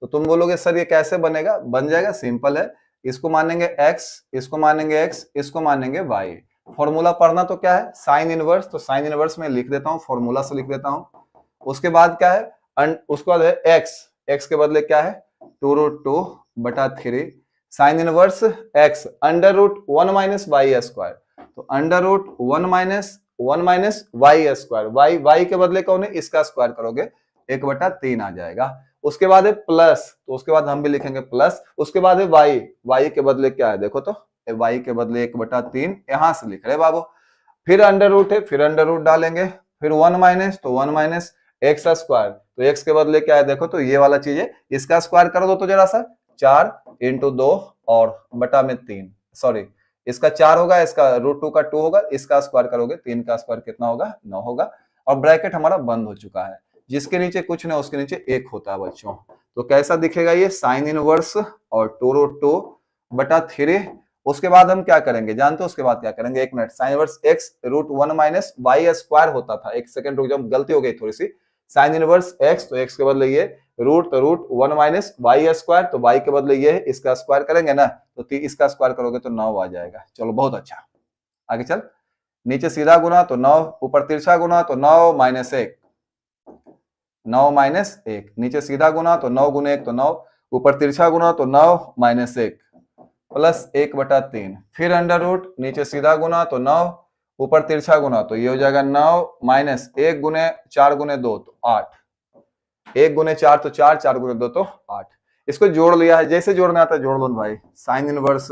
तो तुम बोलोगे सर ये कैसे बनेगा, बन जाएगा, सिंपल है। इसको मानेंगे x, इसको मानेंगे x, इसको मानेंगे y। फॉर्मूला पढ़ना तो क्या है, साइन इनवर्स, तो साइन इनवर्स में लिख देता हूँ, फॉर्मूला से लिख देता हूँ। उसके बाद क्या है, उसके बाद है x के बदले क्या है 2√2/3 sine inverse x under root 1 minus y square, तो under root 1 minus y square, y के बदले कौन है, इसका स्क्वायर करोगे 1/3 आ जाएगा। उसके बाद है प्लस, तो उसके बाद हम भी लिखेंगे प्लस। उसके बाद है y के बदले क्या है, देखो तो y के बदले 1/3 यहां से लिख रहे बाबू। फिर अंडर रूट है, फिर अंडर रूट डालेंगे, फिर 1 माइनस, तो 1 माइनस एक्स स्क्वायर, तो x के बदले क्या है, देखो तो ये वाला चीज है, इसका स्क्वायर कर दो तो जरा सा 4 × 2 और बटा में 3, सॉरी इसका 4 होगा, इसका √2 का 2 होगा, इसका स्क्वायर करोगे 3 का स्क्वायर कितना होगा 9 होगा। और ब्रैकेट हमारा बंद हो चुका है, जिसके नीचे कुछ ना उसके नीचे 1 होता है बच्चों। तो कैसा दिखेगा ये, साइन इनवर्स और 2√2/3। उसके बाद हम क्या करेंगे जानते हो, उसके बाद क्या करेंगे, एक minute, sine inverse x √1 minus y square होता था, एक सेकंड रुक जाओ, गलती हो गई थोड़ी सी। साइन इनवर्स x, तो x के बदले ये √1 माइनस वाई स्क्वायर, तो y के बदले ये है, इसका स्क्वायर करेंगे ना, तो इसका स्क्वायर करोगे तो 9 आ जाएगा। चलो बहुत अच्छा, आगे चल, नीचे सीधा गुना तो 9, ऊपर तिरछा गुना तो 9 माइनस 1, 9 माइनस 1, नीचे सीधा गुना तो 9 गुने 1 तो 9, ऊपर तिरछा गुना तो 9 माइनस 1 प्लस 1/3, फिर अंडर रूट, नीचे सीधा गुना तो 9, ऊपर तिरछा गुना तो ये हो जाएगा 9 माइनस 1 गुने 4 गुने 2 तो 8, 1 गुने 4 तो 4, 4 गुने 2 तो 8। इसको जोड़ लिया है, जैसे जोड़ना आता है जोड़ लो भाई। साइन इनवर्स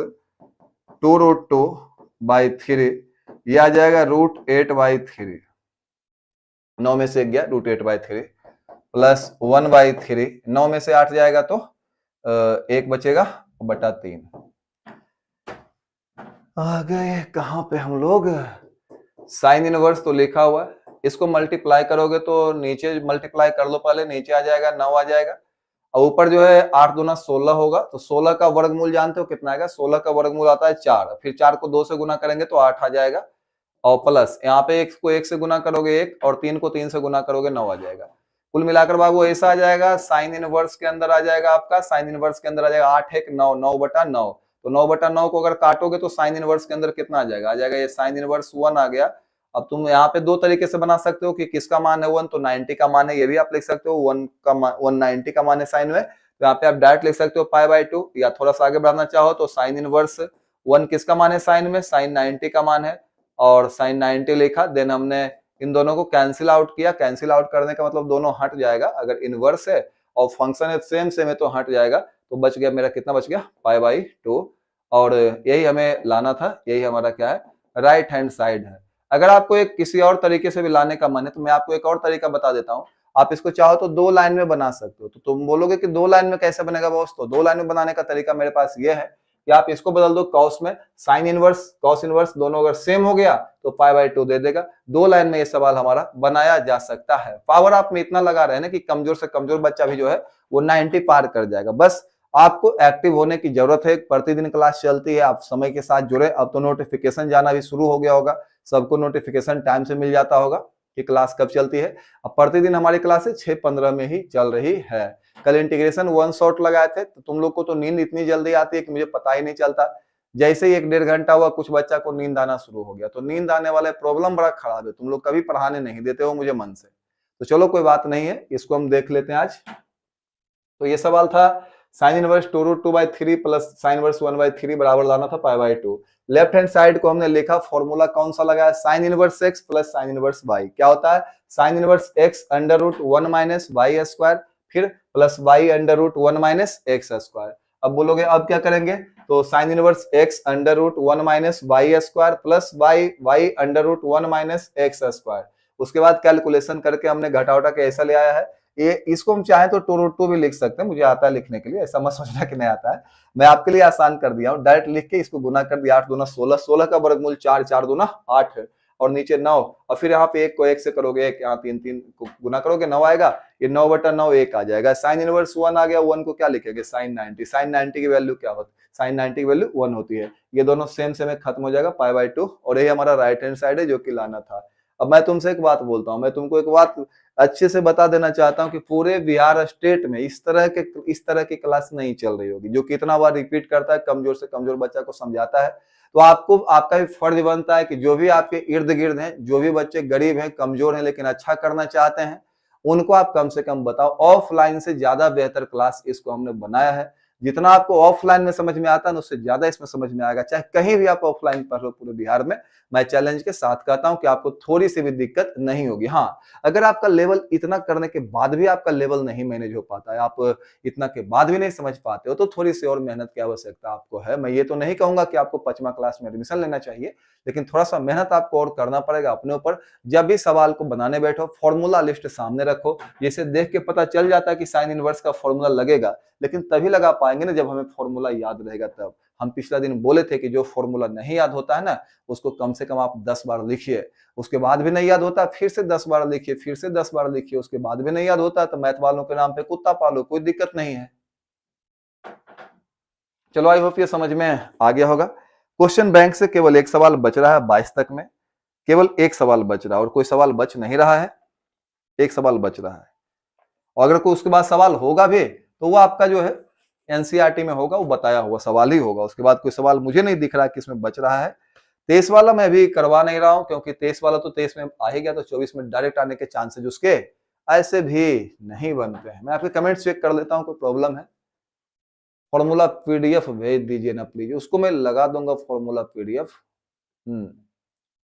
2√2/3, ये आ जाएगा √8/3, 9 में से 1 गया √8/3 प्लस 1/3, 9 में से 8 जाएगा तो 1 बचेगा बटा 3। आ गए कहां पे हम लोग, साइन इनवर्स तो लिखा हुआ है, इसको मल्टीप्लाई करोगे तो नीचे मल्टीप्लाई कर लो पहले, नीचे आ जाएगा 9 आ जाएगा, और ऊपर जो है 8 दूना 16 होगा, तो 16 का वर्गमूल जानते हो कितना आएगा, 16 का वर्गमूल आता है 4, फिर 4 को 2 से गुना करेंगे तो 8 आ जाएगा, और प्लस यहाँ पे 1 को 1 से गुना करोगे 1, और 3 को 3 से गुना करोगे 9 आ जाएगा। कुल मिलाकर बाबू ऐसा आ जाएगा, साइन इनवर्स के अंदर आ जाएगा आपका, साइन इनवर्स के अंदर आ जाएगा 8 1 9, 9/9, तो 9/9 को अगर काटोगे तो साइन इनवर्स के अंदर कितना आ जाएगा, ये साइन इनवर्स 1 आ गया। अब तुम यहाँ पे दो तरीके से बना सकते हो कि किसका मान है 1, तो 90 का मान है, ये भी आप लिख सकते हो, 190 का मान है साइन में, तो यहाँ पे आप डायरेक्ट लिख सकते हो π/2, या थोड़ा सा आगे बढ़ना चाहो तो साइन इनवर्स 1 किसका मान है साइन में, साइन 90 का मान है, और साइन 90 लिखा, देन हमने इन दोनों को कैंसिल आउट किया, कैंसिल आउट करने का मतलब दोनों हट जाएगा, अगर इनवर्स है और फंक्शन है सेम सेम है तो हट जाएगा, तो बच गया मेरा कितना बच गया π/2, और यही हमें लाना था, यही हमारा क्या है राइट हैंड साइड है। अगर आपको एक किसी और तरीके से भी लाने का मन है तो मैं आपको एक और तरीका बता देता हूँ, आप इसको चाहो तो 2 लाइन में बना सकते हो, तो तुम बोलोगे कि 2 लाइन में कैसे बनेगा बॉस, तो 2 लाइन में बनाने का तरीका मेरे पास ये है कि आप इसको बदल दो कॉस में, साइन इनवर्स कॉस इनवर्स दोनों अगर सेम हो गया तो π/2 दे देगा। 2 लाइन में ये सवाल हमारा बनाया जा सकता है। पावर आप में इतना लगा रहे हैं ना कि कमजोर से कमजोर बच्चा भी जो है वो 90 पार कर जाएगा, बस आपको एक्टिव होने की जरूरत है। प्रतिदिन क्लास चलती है, आप समय के साथ जुड़े, अब तो नोटिफिकेशन जाना भी शुरू हो गया होगा, सबको नोटिफिकेशन टाइम से मिल जाता होगा कि क्लास कब चलती है। अब प्रतिदिन हमारी क्लासेस 6:15 में ही चल रही है। कल इंटीग्रेशन 1 शॉट लगाए थे, तो तुम लोग को तो नींद इतनी जल्दी आती है कि मुझे पता ही नहीं चलता, जैसे ही 1-1.5 घंटा हुआ कुछ बच्चा को नींद आना शुरू हो गया, तो नींद आने वाले प्रॉब्लम बड़ा खराब है, तुम लोग कभी पढ़ाने नहीं देते हो मुझे मन से, तो चलो कोई बात नहीं है, इसको हम देख लेते हैं आज। तो ये सवाल था sign inverse 2√2/3 plus sine inverse 1/3 बराबर लाना था π/2। लेफ्ट हैंड साइड को हमने लिखा, फॉर्मूला कौन सा लगाया, sine inverse x plus sine inverse y, क्या होता है sine inverse x under root 1 minus y square, फिर plus y under root 1 minus x square. अब बोलोगे अब क्या करेंगे, तो sine inverse x under root 1 minus y square plus y under root 1 minus x square. उसके बाद कैलकुलेशन करके हमने घटा उठा के ऐसा ले आया है, ये इसको हम चाहे तो 2√2 भी लिख सकते हैं, मुझे आता है लिखने के लिए, ऐसा मत सोचना कि नहीं आता है, मैं आपके लिए आसान कर दिया हूं, डायरेक्ट लिख के इसको गुना कर दिया, 8 दूना 16, 16 का वर्गमूल 4, 4 दूना 8 और नीचे 9, और फिर यहाँ पे 1 को 1 से करोगे 1, यहाँ 3 3 को गुना करोगे 9 आएगा, ये 9/9 1 आ जाएगा। साइन इनवर्स 1 आ गया, 1 को क्या लिखेंगे साइन 90, साइन 90 की वैल्यू क्या होती है, साइन 90 की वैल्यू 1 होती है, ये दोनों सेम सेम खत्म हो जाएगा π/2, और यही हमारा राइट हैंड साइड है जो कि लाना था। अब मैं तुमसे एक बात बोलता हूँ, मैं तुमको एक बात अच्छे से बता देना चाहता हूँ कि पूरे बिहार स्टेट में इस तरह की क्लास नहीं चल रही होगी, जो कितना बार रिपीट करता है, कमजोर से कमजोर बच्चा को समझाता है। तो आपको आपका भी फर्ज बनता है कि जो भी आपके इर्द गिर्द हैं, जो भी बच्चे गरीब हैं, कमजोर हैं, लेकिन अच्छा करना चाहते हैं, उनको आप कम से कम बताओ। ऑफलाइन से ज्यादा बेहतर क्लास इसको हमने बनाया है। जितना आपको ऑफलाइन में समझ में आता है, उससे ज्यादा इसमें समझ में आएगा। चाहे कहीं भी आप ऑफलाइन पढ़ लो पूरे बिहार में, मैं चैलेंज के साथ कहता हूं कि आपको थोड़ी सी भी दिक्कत नहीं होगी। हाँ, अगर आपका लेवल इतना करने के बाद भी आपका लेवल नहीं मैनेज हो पाता है, आप इतना के बाद भी नहीं समझ पाते हो, तो थोड़ी सी और मेहनत की आवश्यकता आपको है। मैं ये तो नहीं कहूंगा कि आपको 5वां क्लास में एडमिशन लेना चाहिए, लेकिन थोड़ा सा मेहनत आपको और करना पड़ेगा अपने ऊपर। जब भी सवाल को बनाने बैठो, फॉर्मूला लिस्ट सामने रखो। जैसे देख के पता चल जाता है कि साइन इनवर्स का फॉर्मूला लगेगा, लेकिन तभी लगा पाएंगे ना जब हमें फॉर्मूला याद रहेगा तब। हम पिछला दिन बोले थे कि जो फॉर्मूला नहीं याद होता है ना, उसको कम से कम आप 10 बार लिखिए। उसके बाद भी नहीं याद होता, फिर से 10 बार लिखिए, फिर से 10 बार लिखिए। उसके बाद भी नहीं याद होता तो मैथ वालों के नाम पे कुत्ता पालो, कोई दिक्कत नहीं है। चलो, आई होप ये समझ में आ गया होगा। क्वेश्चन बैंक से केवल एक सवाल बच रहा है 22 तक में, केवल एक सवाल बच रहा है, और कोई सवाल बच नहीं रहा है। एक सवाल बच रहा है, और अगर कोई उसके बाद सवाल होगा भी तो वो आपका जो है एनसीईआरटी में होगा, वो बताया हुआ सवाल ही होगा। उसके बाद कोई सवाल मुझे नहीं दिख रहा कि इसमें बच रहा है। 23 वाला मैं भी करवा नहीं रहा हूं, क्योंकि 23 वाला तो 23 में आ ही गया, तो 24 में डायरेक्ट आने के चांसेस उसके ऐसे भी नहीं बनते हैं। मैं आपके कमेंट चेक कर लेता हूं, कोई प्रॉब्लम है? फॉर्मूला पीडीएफ भेज दीजिए ना प्लीज, उसको मैं लगा दूंगा फॉर्मूला पीडीएफ।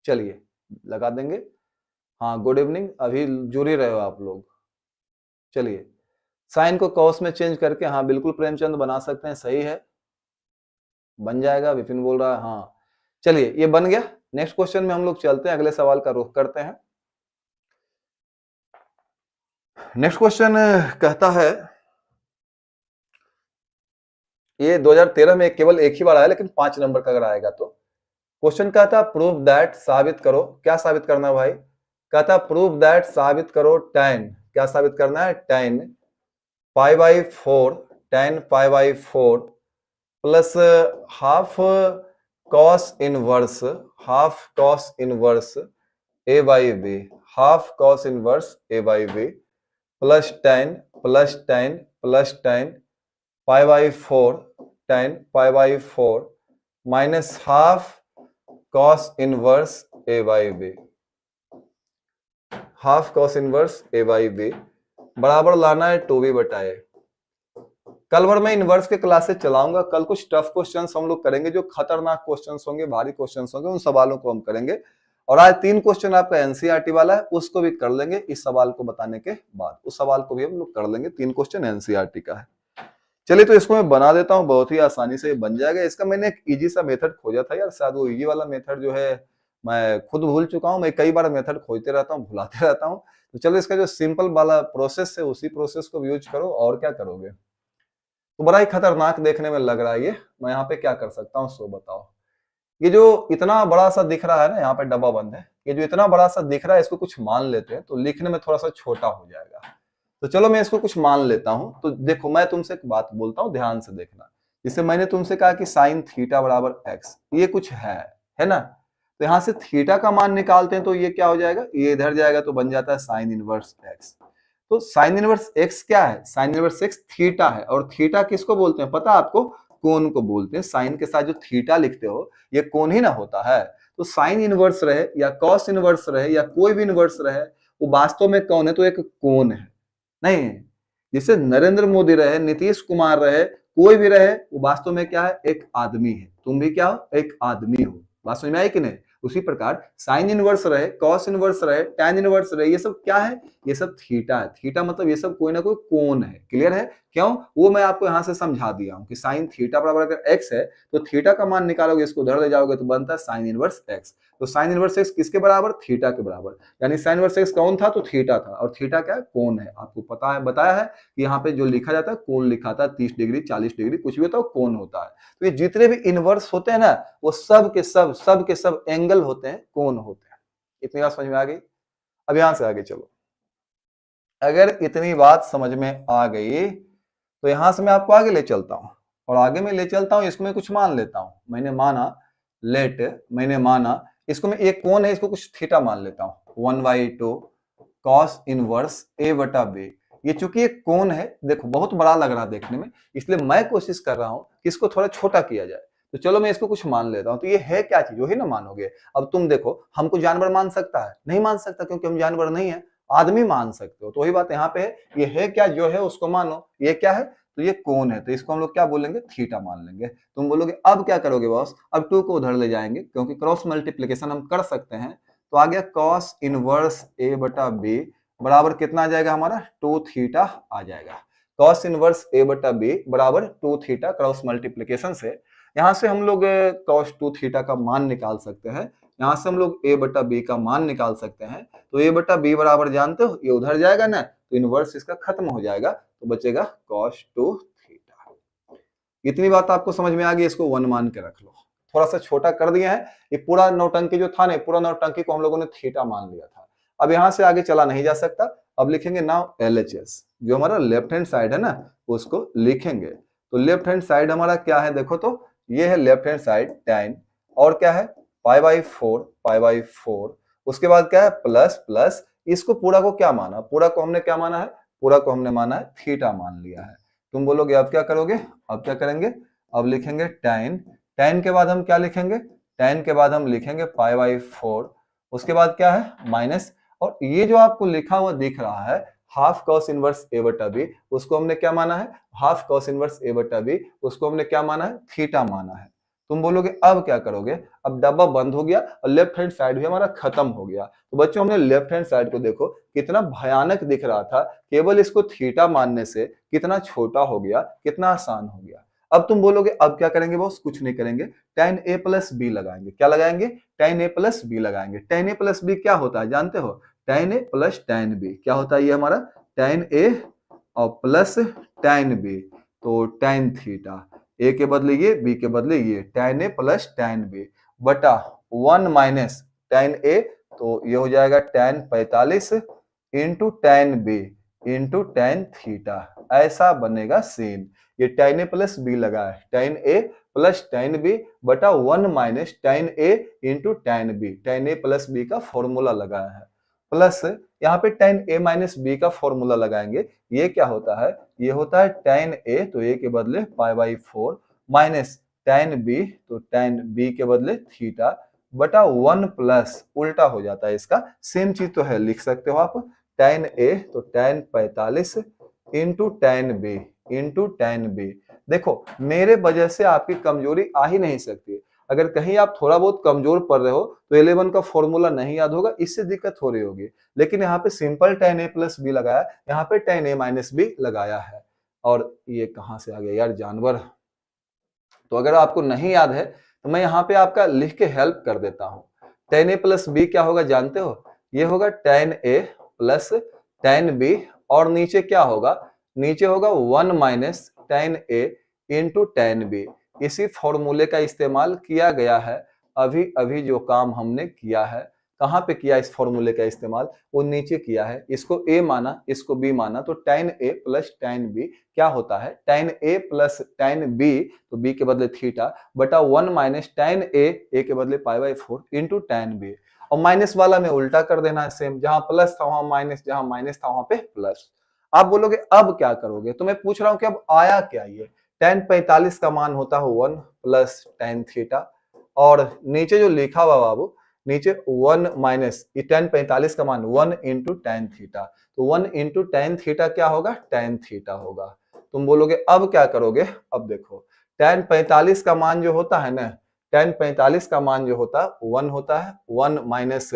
चलिए लगा देंगे। हाँ, गुड इवनिंग, अभी जुड़ ही रहे हो आप लोग। चलिए, साइन को कॉस में चेंज करके, हाँ बिल्कुल प्रेमचंद बना सकते हैं, सही है, बन जाएगा। विपिन बोल रहा है हाँ। चलिए, ये बन गया। नेक्स्ट क्वेश्चन में हम लोग चलते हैं, अगले सवाल का रुख करते हैं। नेक्स्ट क्वेश्चन कहता है, ये 2013 में केवल एक ही बार आया, लेकिन 5 नंबर का अगर आएगा तो। क्वेश्चन कहता प्रूव दैट, साबित करो। क्या साबित करना भाई? कहता प्रूव दैट, साबित करो tan, क्या साबित करना है? tan π/4, tan π/4 plus half cos inverse, half cos inverse a/b, half cos inverse a/b plus tan π/4 tan π/4 minus half cos inverse a/b, half cos inverse a/b बराबर लाना है 2b/a। कल भर मैं इनवर्स के क्लासेस चलाऊंगा। कल कुछ टफ क्वेश्चंस हम लोग करेंगे, जो खतरनाक क्वेश्चंस होंगे, भारी क्वेश्चंस होंगे, उन सवालों को हम करेंगे। और आज 3 क्वेश्चन आपका एनसीईआरटी वाला है, उसको भी कर लेंगे इस सवाल को बताने के बाद। उस सवाल को भी हम लोग कर लेंगे, 3 क्वेश्चन एनसीईआरटी का है। चलिए, तो इसको मैं बना देता हूँ, बहुत ही आसानी से बन जाएगा। इसका मैंने एक इजी सा मेथड खोजा था यार, शायद वो इजी वाला मेथड जो है मैं खुद भूल चुका हूँ। मैं कई बार मेथड खोजते रहता हूँ, भुलाते रहता हूँ। तो चलो, इसका जो सिंपल वाला प्रोसेस है, उसी प्रोसेस को यूज करो, और क्या करोगे। तो बड़ा ही खतरनाक देखने में लग रहा है ये। मैं यहाँ पे क्या कर सकता हूँ सो बताओ। ये जो इतना बड़ा सा दिख रहा है ना, यहाँ पे डब्बा बंद है, ये जो इतना बड़ा सा दिख रहा है, इसको कुछ मान लेते हैं, तो लिखने में थोड़ा सा छोटा हो जाएगा। तो चलो, मैं इसको कुछ मान लेता हूं। तो देखो, मैं तुमसे एक बात बोलता हूं, ध्यान से देखना। जैसे मैंने तुमसे कहा कि साइन थीटा बराबर एक्स, ये कुछ है ना। तो यहां से थीटा का मान निकालते हैं, तो ये क्या हो जाएगा? ये इधर जाएगा, तो बन जाता है साइन इनवर्स एक्स। तो साइन इनवर्स एक्स क्या है? साइन इनवर्स एक्स थीटा है। और थीटा किसको बोलते हैं पता है आपको? कोण को बोलते हैं। साइन के साथ जो थीटा लिखते हो, ये कोण ही ना होता है। तो साइन इनवर्स रहे या कॉस इनवर्स रहे या कोई भी इनवर्स रहे, वो वास्तव में कौन है? तो एक कोण है। नहीं, जैसे नरेंद्र मोदी रहे, नीतीश कुमार रहे, कोई भी रहे, वो वास्तव में क्या है? एक आदमी है। तुम भी क्या हो? एक आदमी हो। बात समझ में आई कि नहीं? उसी प्रकार साइन इनवर्स रहे, कॉस इनवर्स रहे, टैन इनवर्स रहे, ये सब क्या है? ये सब थीटा है। थीटा मतलब ये सब कोई ना कोई कोण है। क्लियर है? क्यों? वो मैं आपको यहां से समझा दिया हूं कि साइन थीटा बराबर अगर एक्स है, तो थीटा का मान निकालोगे, इसको उधर ले जाओगे, तो बनता है साइन इनवर्स एक्स। तो साइन इनवर्स एक्स किसके बराबर? थीटा के बराबर। यानी साइन इनवर्स एक्स कौन था? तो थीटा था। और थीटा क्या है? कोण है। आपको पता है, बताया है कि यहाँ पे जो लिखा जाता है कोण लिखा था, 30 डिग्री 40 डिग्री कुछ भी होता है, कोण होता है। तो ये जितने भी इनवर्स होते हैं ना, वो सब के सब एंगल होते हैं, कोण होते हैं। इतनी बात समझ में आ गई? अब यहां से आगे चलो। अगर इतनी बात समझ में आ गई, तो यहां से मैं आपको आगे ले चलता हूं। और आगे में ले चलता हूं, इसको मैं कुछ मान लेता हूं। मैंने माना इसको मैं, एक कोण है, इसको कुछ थीटा मान लेता हूँ, 1/2 कॉस इनवर्स ए बटा बी। ये चूंकि एक कोण है, देखो बहुत बड़ा लग रहा है देखने में, इसलिए मैं कोशिश कर रहा हूं कि इसको थोड़ा छोटा किया जाए। तो चलो मैं इसको कुछ मान लेता हूं। तो ये है क्या चीज, वही ना मानोगे। अब तुम देखो, हमको जानवर मान सकता है? नहीं मान सकता, क्योंकि हम जानवर नहीं है। आदमी मान सकते हो। तो वही बात यहाँ पे है, ये है क्या, जो है उसको मानो। ये क्या है, तो ये कोण है, तो इसको हम लोग क्या बोलेंगे, थीटा मान लेंगे। तुम बोलोगे अब क्या करोगे बॉस? अब 2 को उधर ले जाएंगे, क्योंकि क्रॉस मल्टीप्लीकेशन हम कर सकते हैं। तो आ गया कॉस इनवर्स ए बटा बी बराबर कितना आ जाएगा हमारा, 2 थीटा आ जाएगा। कॉस इनवर्स ए बटा बी बराबर 2 थीटा, क्रॉस मल्टीप्लीकेशन से यहां से हम लोग कॉस 2 थीटा का मान निकाल सकते हैं। यहां से हम लोग ए बटा बी का मान निकाल सकते हैं। तो ए बटा बी बराबर जानते हो, ये उधर जाएगा ना, तो इनवर्स इसका खत्म हो जाएगा, तो बचेगा कॉस 2 थीटा। इतनी बात आपको समझ में आ गई, इसको 1 मान के रख लो। थोड़ा सा छोटा कर दिया है, ये पूरा नौटंकी जो था ना, पूरा नौटंकी को हम लोगों ने थीटा मान लिया था। अब यहां से आगे चला नहीं जा सकता। अब लिखेंगे नाउ एलएचएस, जो हमारा लेफ्ट हैंड साइड है ना, उसको लिखेंगे। तो लेफ्ट हैंड साइड हमारा क्या है, देखो तो ये है लेफ्ट हैंड साइड tan, और क्या है पाई/4। उसके बाद क्या है प्लस प्लस, इसको पूरा को क्या माना, पूरा को हमने क्या माना है, पूरा को हमने माना है थीटा मान लिया है। तुम बोलोगे अब क्या करोगे, अब क्या करेंगे, अब लिखेंगे tan के बाद हम क्या लिखेंगे, tan के बाद हम लिखेंगे पाई/4। उसके बाद क्या है माइनस, और ये जो आपको लिखा हुआ दिख रहा है हाफ कॉस इनवर्स ए बटा बी, उसको हमने क्या माना है, हाफ कॉस इनवर्स ए बटा बी, उसको हमने क्या माना है, थीटा माना है। तुम बोलोगे अब क्या करोगे, अब डब्बा बंद हो गया और लेफ्ट हैंड साइड भी हमारा खत्म हो गया। तो बच्चों हमने लेफ्ट हैंड साइड को देखो कितना भयानक दिख रहा था, केवल इसको थीटा मानने से कितना छोटा हो गया, कितना आसान हो गया। अब तुम बोलोगे अब क्या करेंगे बॉस, कुछ नहीं करेंगे, tan a प्लस बी लगाएंगे। क्या लगाएंगे, tan a प्लस बी लगाएंगे। tan a प्लस बी क्या होता है जानते हो, tan a plus tan b क्या होता है, ये हमारा tan a और प्लस tan b, तो tan थीटा, a के बदले ये, b के बदले ये, tan a plus tan b बटा 1 माइनस tan a, तो ये हो जाएगा tan 45 into tan b into tan theta. ऐसा बनेगा सीन। ये tan a प्लस बी लगा है, tan a plus tan b बटा 1 minus tan a into tan b, tan a plus b का फॉर्मूला लगाया है, प्लस यहाँ पे tan a माइनस b का फॉर्मूला लगाएंगे। ये क्या होता है, ये होता है tan a, तो a के बदले पाई/4 माइनस tan b, तो tan b के बदले थीटा बटा 1 प्लस, उल्टा हो जाता है इसका, सेम चीज तो है, लिख सकते हो आप tan a, तो tan 45 into tan b into tan b। देखो मेरे वजह से आपकी कमजोरी आ ही नहीं सकती। अगर कहीं आप थोड़ा बहुत कमजोर पड़ रहे हो तो 11 का फॉर्मूला नहीं याद होगा, इससे दिक्कत हो रही होगी। लेकिन यहाँ पे simple tan a plus b लगाया, यहाँ पे tan a माइनस बी लगाया है। और ये कहाँ से आ गया यार जानवर। तो अगर आपको नहीं याद है तो मैं यहाँ पे आपका लिख के हेल्प कर देता हूँ। tan a प्लस बी क्या होगा जानते हो, ये होगा tan a plus tan b, और नीचे क्या होगा, नीचे होगा 1 minus tan a into tan b। इसी फॉर्मूले का इस्तेमाल किया गया है अभी अभी, जो काम हमने किया है कहाँ पे किया इस फॉर्मूले का इस्तेमाल, वो नीचे किया है। इसको a माना, इसको b माना, तो tan a plus tan b क्या होता है, tan a plus tan b, तो b के बदले थीटा बटा 1 माइनस tan a के बदले पाई/4 इंटू tan b। और माइनस वाला में उल्टा कर देना है सेम, जहां प्लस था वहां माइनस, जहां माइनस था वहां पे प्लस। आप बोलोगे अब क्या करोगे, तो मैं पूछ रहा हूं कि अब आया क्या, ये tan 45 का मान होता है 1 प्लस tan थीटा, और नीचे जो लिखा हुआ बाबू, नीचे 1 माइनस tan 45 का मान 1 इंटू tan थीटा, तो 1 इंटू tan थीटा क्या होगा, tan थीटा होगा। तुम बोलोगे अब क्या करोगे, अब देखो tan 45 का मान जो होता है ना, tan 45 का मान जो होता है 1 होता है, 1 minus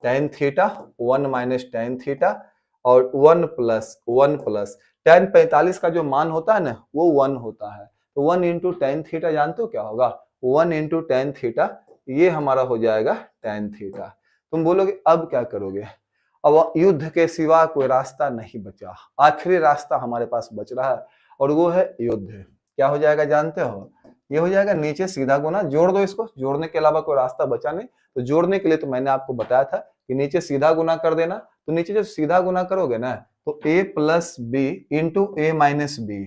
tan theta, 1 minus tan theta, और 1 प्लस tan 45 का जो मान होता है ना वो 1 होता है, तो 1 इंटू tan थीटा जानते हो क्या होगा, 1 इंटू tan थीटा, ये हमारा हो जाएगा tan थीटा। तुम बोलोगे अब क्या करोगे, अब युद्ध के सिवा कोई रास्ता नहीं बचा, आखिरी रास्ता हमारे पास बच रहा है और वो है युद्ध। क्या हो जाएगा जानते हो, ये हो जाएगा नीचे सीधा गुना, जोड़ दो इसको, जोड़ने के अलावा कोई रास्ता बचा नहीं। तो जोड़ने के लिए तो मैंने आपको बताया था कि नीचे सीधा गुना कर देना। तो नीचे जब सीधा गुना करोगे ना, तो a plus b into a minus b,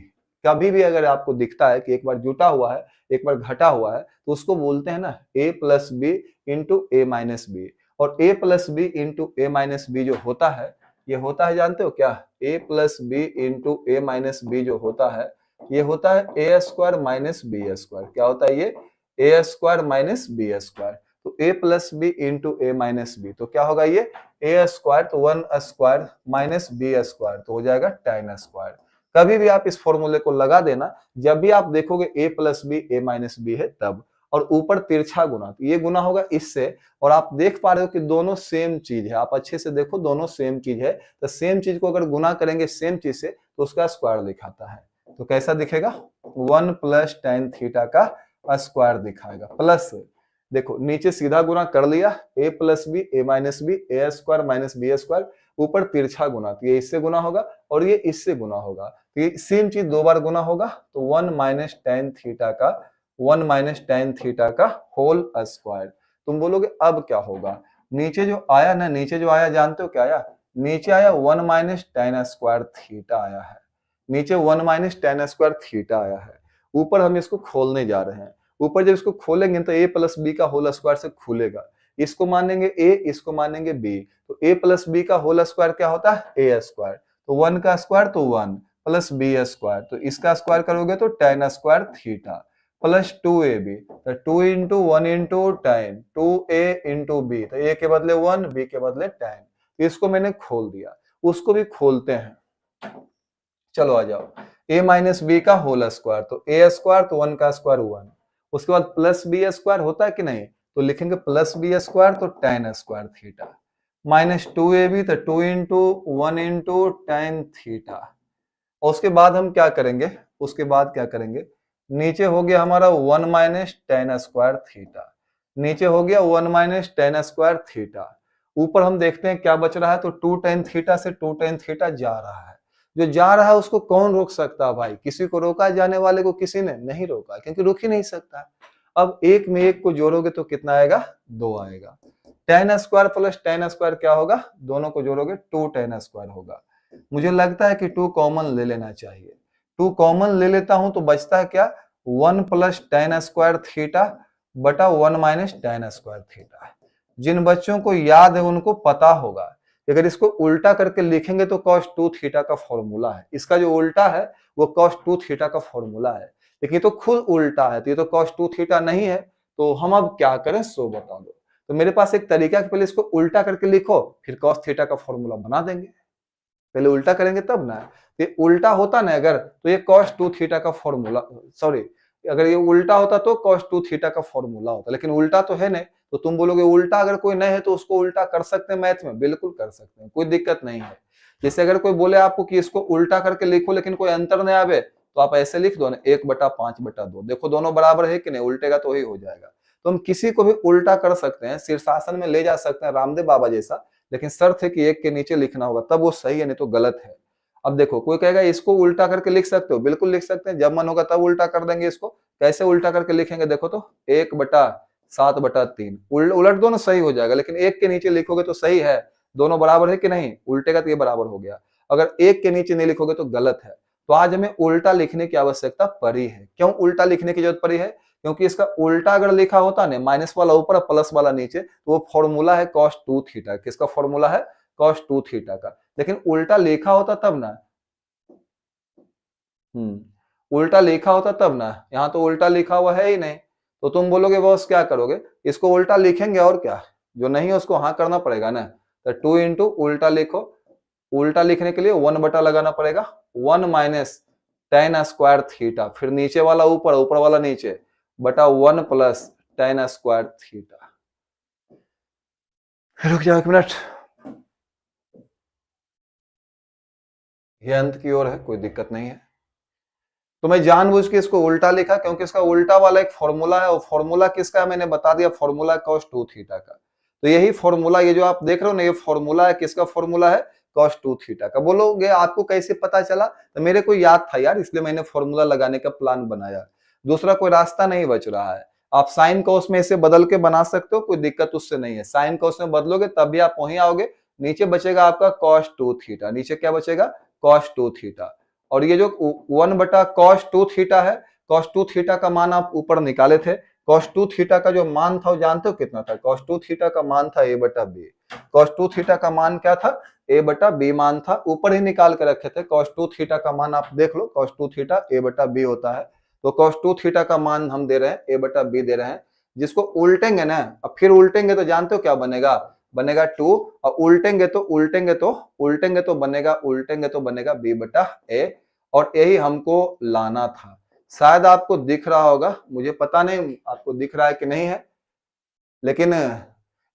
कभी भी अगर आपको दिखता है कि एक बार जुटा हुआ है एक बार घटा हुआ है तो उसको बोलते हैं ना a plus b into a minus b. और a plus b into a minus b जो होता है ये होता है जानते हो क्या, a plus b into a minus b जो होता है ये होता है a square minus b square. क्या होता है ये, a square minus b square. तो a plus b into a minus b तो क्या होगा ये ए स्क्वायर तो 1 स्क्वायर माइनस बी स्क्वायर तो हो जाएगा tan स्क्वायर। कभी भी आप इस फॉर्मूले को लगा देना जब भी आप देखोगे a plus b a minus b है तब, और ऊपर तिरछा गुना तो ये गुना होगा इससे। और आप देख पा रहे हो कि दोनों सेम चीज है, आप अच्छे से देखो दोनों सेम चीज है। तो सेम चीज को अगर गुना करेंगे सेम चीज से तो उसका स्क्वायर दिखाता है। तो कैसा दिखेगा, 1 प्लस tan थीटा का स्क्वायर दिखाएगा। प्लस देखो नीचे सीधा गुना कर लिया a plus b a minus b a square minus b square, ऊपर तिरछा गुना तो ये इससे गुना होगा और ये इससे गुना होगा तो ये सेम चीज दो बार गुना होगा तो 1 माइनस tan थीटा का होल स्क्वायर। तुम बोलोगे अब क्या होगा, नीचे जो आया ना, नीचे जो आया जानते हो क्या आया, नीचे आया 1 माइनस tan स्क्वायर थीटा आया है, नीचे 1 माइनस tan स्क्वायर थीटा आया है। ऊपर हम इसको खोलने जा रहे हैं, ऊपर जब इसको खोलेंगे तो a प्लस बी का होल स्क्वायर से खुलेगा, इसको मानेंगे a इसको मानेंगे b। तो a प्लस बी का होल स्क्वायर क्या होता है a स्क्वायर, तो 1 का स्क्वायर तो 1 प्लस बी स्क्वायर तो इसका स्क्वायर करोगे तो tan square theta plus 2ab तो 2 into 1 into tan 2a into b तो a के बदले 1 b के बदले tan। तो इसको मैंने खोल दिया, उसको भी खोलते हैं। चलो आ जाओ, a माइनस बी का होल स्क्वायर तो a स्क्वायर तो 1 का स्क्वायर 1, उसके बाद प्लस बी स्क्वायर होता है कि नहीं, तो लिखेंगे प्लस बी स्क्वायर तो tan square theta minus 2ab तो 2 इंटू 1 इंटू tan थीटा। और उसके बाद हम क्या करेंगे, उसके बाद क्या करेंगे, नीचे हो गया हमारा 1 माइनस tan स्क्वायर थीटा, नीचे हो गया 1 माइनस tan स्क्वायर थीटा। ऊपर हम देखते हैं क्या बच रहा है तो 2 tan थीटा से 2 tan थीटा जा रहा है, जो जा रहा है उसको कौन रोक सकता है भाई, किसी को रोका, जाने वाले को किसी ने नहीं रोका क्योंकि रुक ही नहीं सकता। अब एक में एक को जोड़ोगे तो कितना आएगा, 2 आएगा। tan square plus tan square क्या होगा, दोनों को जोड़ोगे 2 tan स्क्वायर होगा। मुझे लगता है कि 2 कॉमन ले लेना चाहिए, 2 कॉमन ले लेता हूं तो बचता है क्या, 1 प्लस tan स्क्वायर थीटा बटा 1 माइनस tan स्क्वायर थीटा। जिन बच्चों को याद है उनको पता होगा, अगर इसको उल्टा करके लिखेंगे तो cos 2 थीटा का फॉर्मूला है, इसका जो उल्टा है वो cos 2 थीटा का फॉर्मूला है, लेकिन ये तो खुद उल्टा है तो ये तो cos 2 थीटा नहीं है। तो हम अब क्या करें सो बता दो। तो मेरे पास एक तरीका है, पहले इसको उल्टा करके लिखो फिर cos थीटा का फॉर्मूला बना देंगे। पहले उल्टा करेंगे तब ना, ये उल्टा होता ना अगर तो ये cos 2 थीटा का फॉर्मूला, सॉरी अगर ये उल्टा होता तो cos 2 थीटा का फॉर्मूला होता, लेकिन उल्टा तो है नहीं। तो तुम बोलोगे उल्टा अगर कोई नहीं है तो उसको उल्टा कर सकते हैं मैथ में, बिल्कुल कर सकते हैं, कोई दिक्कत नहीं है। जैसे अगर कोई बोले आपको कि इसको उल्टा करके लिखो लेकिन कोई अंतर नहीं आवे तो आप ऐसे लिख दो ना 1/5/2, देखो दोनों बराबर है कि नहीं, उल्टेगा तो ही हो जाएगा। तो हम किसी को भी उल्टा कर सकते हैं, शीर्षासन में ले जा सकते हैं रामदेव बाबा जैसा, लेकिन शर्त है कि 1 के नीचे लिखना होगा तब वो सही है, नहीं तो गलत है। अब देखो कोई कहेगा इसको उल्टा करके लिख सकते हो, बिल्कुल लिख सकते हैं, जब मन होगा तब उल्टा कर देंगे इसको। कैसे उल्टा करके लिखेंगे देखो तो 1/7/3 उलट दो ना सही हो जाएगा, लेकिन 1 के नीचे लिखोगे तो सही है, दोनों बराबर है कि नहीं, उल्टेगा तो ये बराबर हो गया। अगर 1 के नीचे नहीं लिखोगे तो गलत है। तो आज हमें उल्टा लिखने की आवश्यकता पड़ी है। क्यों उल्टा लिखने की जरूरत पड़ी है, क्योंकि इसका उल्टा अगर लिखा होता ना, माइनस वाला ऊपर प्लस वाला नीचे, तो वो फॉर्मूला है cos 2 थीटा। किसका फॉर्मूला है, cos 2 थीटा का। लेकिन उल्टा लिखा होता तब ना, उल्टा लिखा होता तब ना, यहाँ तो उल्टा लिखा हुआ है ही नहीं। तो तुम बोलोगे बॉस क्या करोगे, इसको उल्टा लिखेंगे और क्या, जो नहीं है उसको हाँ करना पड़ेगा ना। तो 2 इंटू उल्टा लिखो, उल्टा लिखने के लिए 1 बटा लगाना पड़ेगा, 1 माइनस tan स्क्वायर थीटा, फिर नीचे वाला ऊपर, ऊपर वाला नीचे, बटा 1 प्लस tan स्क्वायर थीटा। रुक जाओ 1 मिनट, ये अंत की ओर है, कोई दिक्कत नहीं है। तो मैं जानबूझ के इसको उल्टा लिखा क्योंकि इसका उल्टा वाला एक फॉर्मूला है, और फॉर्मूला किसका है मैंने बता दिया, फॉर्मूला cos 2 थीटा का। तो यही फॉर्मूला, ये जो आप देख रहे हो ना, ये फॉर्मूला है, किसका फॉर्मूला है, cos 2 थीटा का। बोलोगे आपको कैसे पता चला, तो मेरे को याद था यार, इसलिए मैंने फॉर्मूला लगाने का प्लान बनाया, दूसरा कोई रास्ता नहीं बच रहा है। आप साइन cos में इसे बदल के बना सकते हो, कोई दिक्कत उससे नहीं है। साइन cos में बदलोगे तब भी आप वहीं आओगे, नीचे बचेगा आपका cos 2 थीटा, नीचे क्या बचेगा, cos 2 थीटा। और ये जो 1/cos2 थीटा है, cos2 थीटा का मान आप ऊपर निकाले थे, cos2 थीटा का जो मान था वो जानते हो कितना था? cos2 थीटा का मान था a/b। cos2 थीटा का मान क्या था? a/b मान था, ऊपर ही निकाल के रखे थे। cos2 थीटा का मान आप देख लो, cos2 थीटा a/b होता है। तो cos2 थीटा का मान हम दे रहे हैं, a/b दे रहे हैं। जिसको उल्टेंगे ना, अब फिर उल्टेंगे तो जानते हो क्या बनेगा? बनेगा 2, और उल्टेंगे तो बनेगा b/a, और यही हमको लाना था। शायद आपको दिख रहा होगा, मुझे पता नहीं आपको दिख रहा है कि नहीं है, लेकिन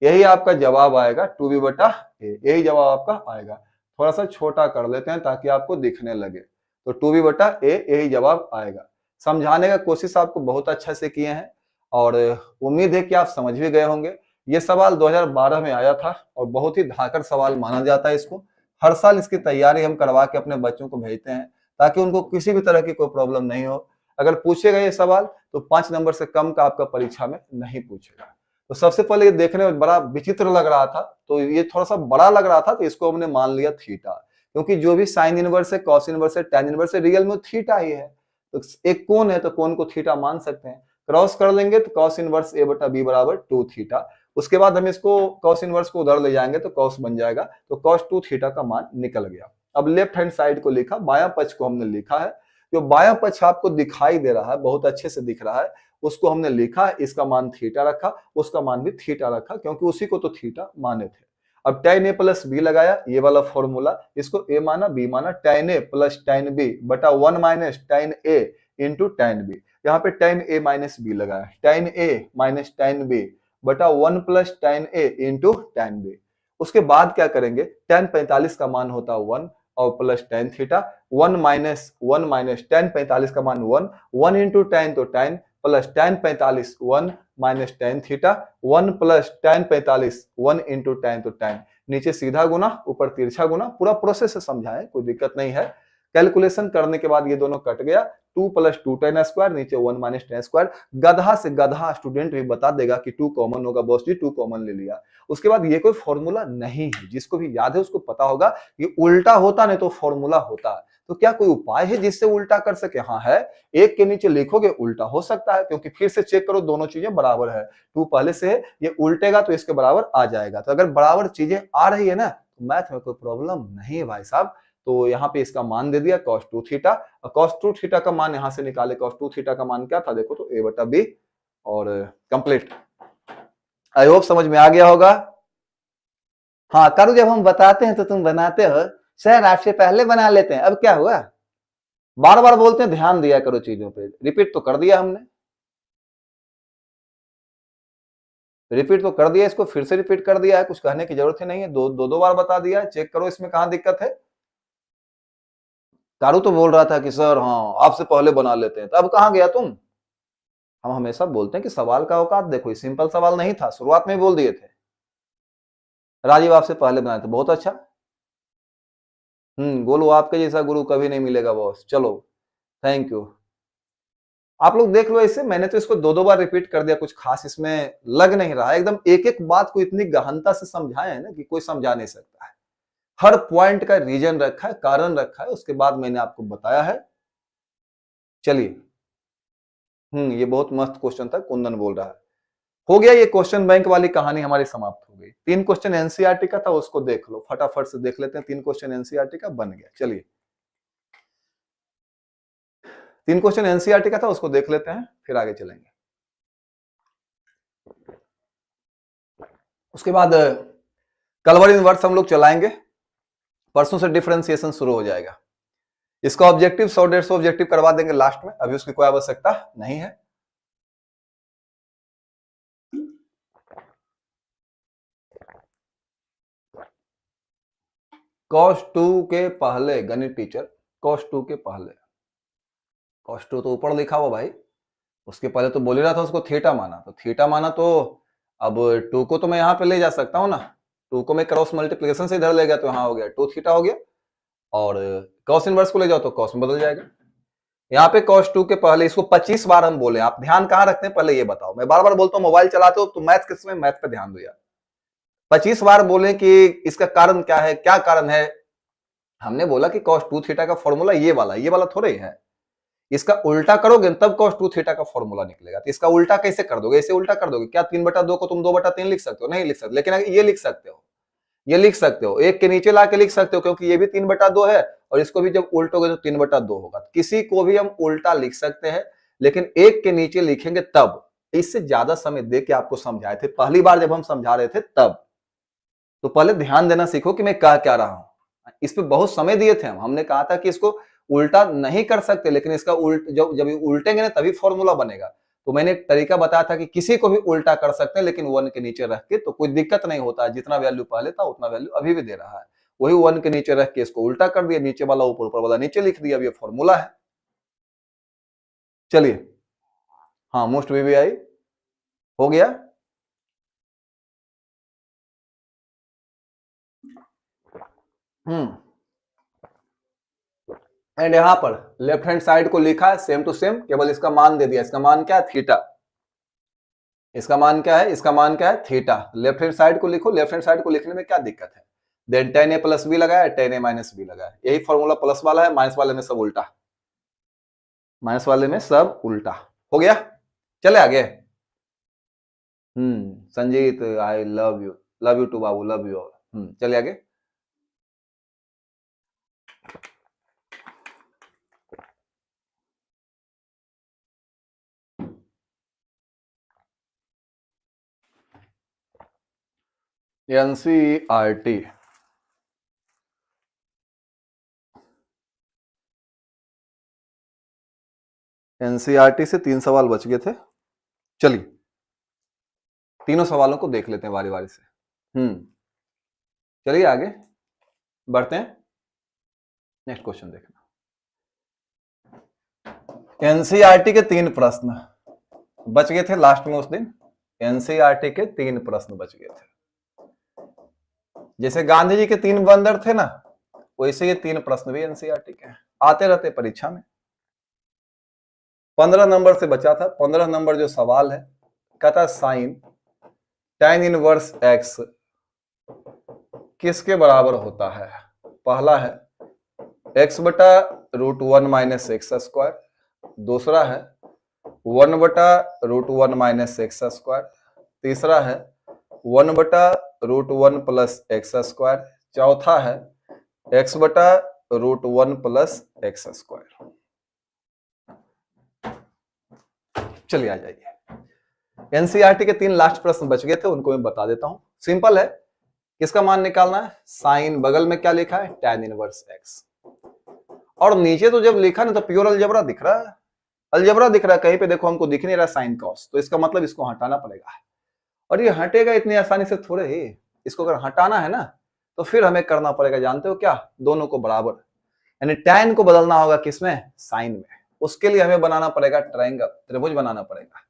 यही आपका जवाब आएगा 2b/a, यही जवाब आपका आएगा। थोड़ा सा छोटा कर लेते हैं ताकि आपको दिखने लगे, तो 2b/a यही जवाब आएगा। समझाने का कोशिश आपको बहुत अच्छे से किए हैं और उम्मीद है कि आप समझ भी गए होंगे। ये सवाल 2012 में आया था और बहुत ही धाकड़ सवाल माना जाता है इसको। हर साल इसकी तैयारी हम करवा के अपने बच्चों को भेजते हैं ताकि उनको किसी भी तरह की कोई प्रॉब्लम नहीं हो। अगर पूछेगा ये सवाल तो 5 नंबर से कम का आपका परीक्षा में नहीं पूछेगा। तो सबसे पहले ये देखने में बड़ा विचित्र लग रहा था, तो ये थोड़ा सा बड़ा लग रहा था, तो इसको हमने मान लिया थीटा, क्योंकि जो भी साइन इनवर्स है, कॉस इनवर्स है, tan इनवर्स है, रियल में थीटा ही है। तो एक कोण है तो कोण को थीटा मान सकते हैं। क्रॉस कर लेंगे तो cos इनवर्स a/b बराबर 2 थीटा। उसके बाद हम इसको cos इनवर्स को उधर ले जाएंगे तो cos बन जाएगा, तो cos 2 थीटा का मान निकल गया। अब लेफ्ट हैंड साइड को लिखा, बायां पक्ष को हमने लिखा है। जो बायां पक्ष आपको दिखाई दे रहा है, बहुत अच्छे से दिख रहा है, उसको हमने लिखा, इसका मान थीटा रखा, उसका मान भी थीटा रखा, क्योंकि उसी को तो थीटा माने थे। अब tan a प्लस b लगाया, ये वाला फॉर्मूला, इसको a माना, b माना, tan a plus tan b बटा 1 minus tan a into tan b। यहाँ पे tan a माइनस b लगाया, tan a minus tan b बटा 1 plus tan a into tan b। उसके बाद क्या करेंगे, tan 45 का मान होता है 1 और plus tan theta, 1 minus tan 45 का मान 1, 1 इंटू tan तो tan plus tan 45 1 minus tan theta, 1 plus tan 45 1 into tan तो tan, नीचे सीधा गुना ऊपर तिरछा गुना। पूरा प्रोसेस से समझाएं, कोई दिक्कत नहीं है। कैलकुलेशन करने के बाद ये दोनों कट गया, 2 प्लस 2 tan स्क्वायर, नीचे 1 माइनस tan स्क्वायर। गधा से गधा स्टूडेंट भी बता देगा कि 2 कॉमन होगा, बॉस जी 2 कॉमन ले लिया। उसके बाद ये कोई फॉर्मूला नहीं है, जिसको भी याद है उसको पता होगा ये उल्टा होता नहीं तो फॉर्मूला होता है। तो क्या कोई उपाय है जिससे उल्टा कर सके? हाँ है, एक के नीचे लिखोगे उल्टा हो सकता है, क्योंकि फिर से चेक करो दोनों चीजें बराबर है। 2 पहले से है, ये उल्टेगा तो इसके बराबर आ जाएगा। तो अगर बराबर चीजें आ रही है ना, तो मैथ में कोई प्रॉब्लम नहीं है भाई साहब। तो यहाँ पे इसका मान दे दिया cos 2 थीटा, और cos 2 थीटा का मान यहाँ से निकाले, cos 2 थीटा का मान क्या था देखो तो a/b, और कंप्लीट। आई होप समझ में आ गया होगा। हाँ करो, जब हम बताते हैं तो तुम बनाते हो, सर आपसे पहले बना लेते हैं, अब क्या हुआ? बार बार बोलते हैं, ध्यान दिया करो चीजों पे। रिपीट तो कर दिया हमने, रिपीट तो कर दिया, इसको फिर से रिपीट कर दिया है, कुछ कहने की जरूरत ही नहीं है। दो बार बता दिया है, चेक करो इसमें कहां दिक्कत है। कारू तो बोल रहा था कि सर हाँ आपसे पहले बना लेते हैं, तो अब कहां गया तुम? हम हमेशा बोलते हैं कि सवाल का औकात देखो, ये सिंपल सवाल नहीं था, शुरुआत में ही बोल दिए थे। राजीव आपसे पहले बनाए थे, बहुत अच्छा। गोलू आपके जैसा गुरु कभी नहीं मिलेगा बॉस, चलो थैंक यू। आप लोग देख लो इसे, मैंने तो इसको दो बार रिपीट कर दिया, कुछ खास इसमें लग नहीं रहा है। एकदम एक एक बात को इतनी गहनता से समझाए है ना कि कोई समझा नहीं सकता है। हर पॉइंट का रीजन रखा है, कारण रखा है, उसके बाद मैंने आपको बताया है। चलिए, ये बहुत मस्त क्वेश्चन था, कुंदन बोल रहा है। हो गया, ये क्वेश्चन बैंक वाली कहानी हमारी समाप्त हो गई। 3 क्वेश्चन एनसीईआरटी का था, उसको देख लो, फटाफट से देख लेते हैं। 3 क्वेश्चन एनसीईआरटी का बन गया। चलिए, 3 क्वेश्चन एनसीईआरटी का था, उसको देख लेते हैं, फिर आगे चलेंगे। उसके बाद कलवर इनवर्स हम लोग चलाएंगे, परसों से डिफरेंशिएशन शुरू हो जाएगा। इसका ऑब्जेक्टिव 100-150 ऑब्जेक्टिव करवा देंगे लास्ट में, अभी उसकी कोई आवश्यकता नहीं है। cos 2 के पहले गणित टीचर, cos 2 के पहले, cos 2 तो ऊपर लिखा हुआ भाई, उसके पहले तो बोल ही रहा था उसको थीटा माना, तो थीटा माना तो अब 2 को तो मैं यहाँ पे ले जा सकता हूँ ना, 2 को मैं क्रॉस मल्टीप्लिकेशन से इधर ले गया तो यहाँ हो गया 2 थीटा हो गया, और cos इनवर्स को ले जाओ तो cos में बदल जाएगा। यहाँ पे cos 2 के पहले, इसको 25 बार हम बोले, आप ध्यान कहाँ रखते हैं पहले ये बताओ। मैं बार बार बोलता हूँ मोबाइल चलाते हो तो मैथ के समय मैथ पे ध्यान दो यार। 25 बार बोले कि इसका कारण क्या है, क्या कारण है, हमने बोला कि cos 2 थीटा का फॉर्मूला ये वाला थोड़े है। इसका उल्टा करोगे तब cos 2 थीटा का फॉर्मूला निकलेगा। तो इसका उल्टा कैसे कर दोगे? ऐसे उल्टा कर दोगे क्या? 3/2 को तुम 2/3 लिख सकते हो? नहीं लिख सकते। लेकिन ये लिख सकते हो, ये लिख सकते हो, एक के नीचे लाके लिख सकते हो, क्योंकि ये भी 3/2 है और इसको भी जब उल्टोगे तो 3/2 होगा। किसी को भी हम उल्टा लिख सकते हैं, लेकिन एक के नीचे लिखेंगे तब। इससे ज्यादा समय दे के आपको समझाए थे पहली बार जब हम समझा रहे थे तब। तो पहले ध्यान देना सीखो कि मैं कह क्या रहा हूं। इस पे बहुत समय दिए थे हमने कहा था कि इसको उल्टा नहीं कर सकते, लेकिन इसका जब उल्टेंगे ना तभी फॉर्मूला बनेगा। तो मैंने एक तरीका बताया था कि किसी को भी उल्टा कर सकते हैं, लेकिन 1 के नीचे रख के, तो कोई दिक्कत नहीं होता है। जितना वैल्यू पहले था उतना वैल्यू अभी भी दे रहा है। वही 1 के नीचे रख के इसको उल्टा कर दिया, नीचे वाला ऊपर, ऊपर वाला नीचे लिख दिया। अब ये फॉर्मूला है। चलिए, हाँ, मोस्ट वीवीआई हो गया। एंड यहां पर लेफ्ट हैंड साइड को लिखा है सेम टू सेम, केवल इसका मान दे दिया। इसका मान क्या है? थीटा। इसका मान क्या है? इसका मान क्या है? थीटा। लेफ्ट हैंड साइड को लिखो। लेफ्ट हैंड साइड को लिखने में क्या दिक्कत है? Then tan a plus b लगाया, tan a माइनस बी लगाया। यही फॉर्मूला प्लस वाला है, माइनस वाले में सब उल्टा। माइनस वाले में सब उल्टा हो गया। चले आगे। Sanjeet, I love you too babu, love you all. चले आगे। एनसीईआरटी एनसीईआरटी से 3 सवाल बच गए थे। चलिए, तीनों सवालों को देख लेते हैं बारी बारी से। चलिए आगे बढ़ते हैं। नेक्स्ट क्वेश्चन देखना। एनसीईआरटी के 3 प्रश्न बच गए थे लास्ट में उस दिन। एनसीईआरटी के 3 प्रश्न बच गए थे। जैसे गांधी जी के 3 बंदर थे ना, वैसे ये 3 प्रश्न भी एनसीईआरटी के आते रहते परीक्षा में। 15 नंबर से बचा था। 15 नंबर जो सवाल है, कहता साइन tan इनवर्स x किसके बराबर होता है? पहला है x/√1 माइनस एक्स स्क्वायर, दूसरा है 1/√1 माइनस एक्स स्क्वायर, तीसरा है 1/√1 प्लस एक्स स्क्वायर, चौथा है x/√1 प्लस एक्स स्क्वायर। चलिए आ जाइए। एनसीईआरटी के 3 लास्ट प्रश्न बच गए थे, उनको मैं बता देता हूं। सिंपल है, किसका मान निकालना है? साइन, बगल में क्या लिखा है? tan inverse x। और नीचे तो जब लिखा ना तो प्योर अलजेब्रा दिख रहा है, अलजेब्रा दिख रहा है। कहीं पे देखो हमको दिख नहीं रहा साइन कॉस, तो इसका मतलब इसको हटाना पड़ेगा। और ये हटेगा इतनी आसानी से थोड़े ही। इसको अगर हटाना है ना तो फिर हमें करना पड़ेगा, जानते हो क्या? दोनों को बराबर, यानी tan को बदलना होगा किसमें? साइन में। उसके लिए हमें बनाना पड़ेगा ट्रायंगल, त्रिभुज बनाना पड़ेगा।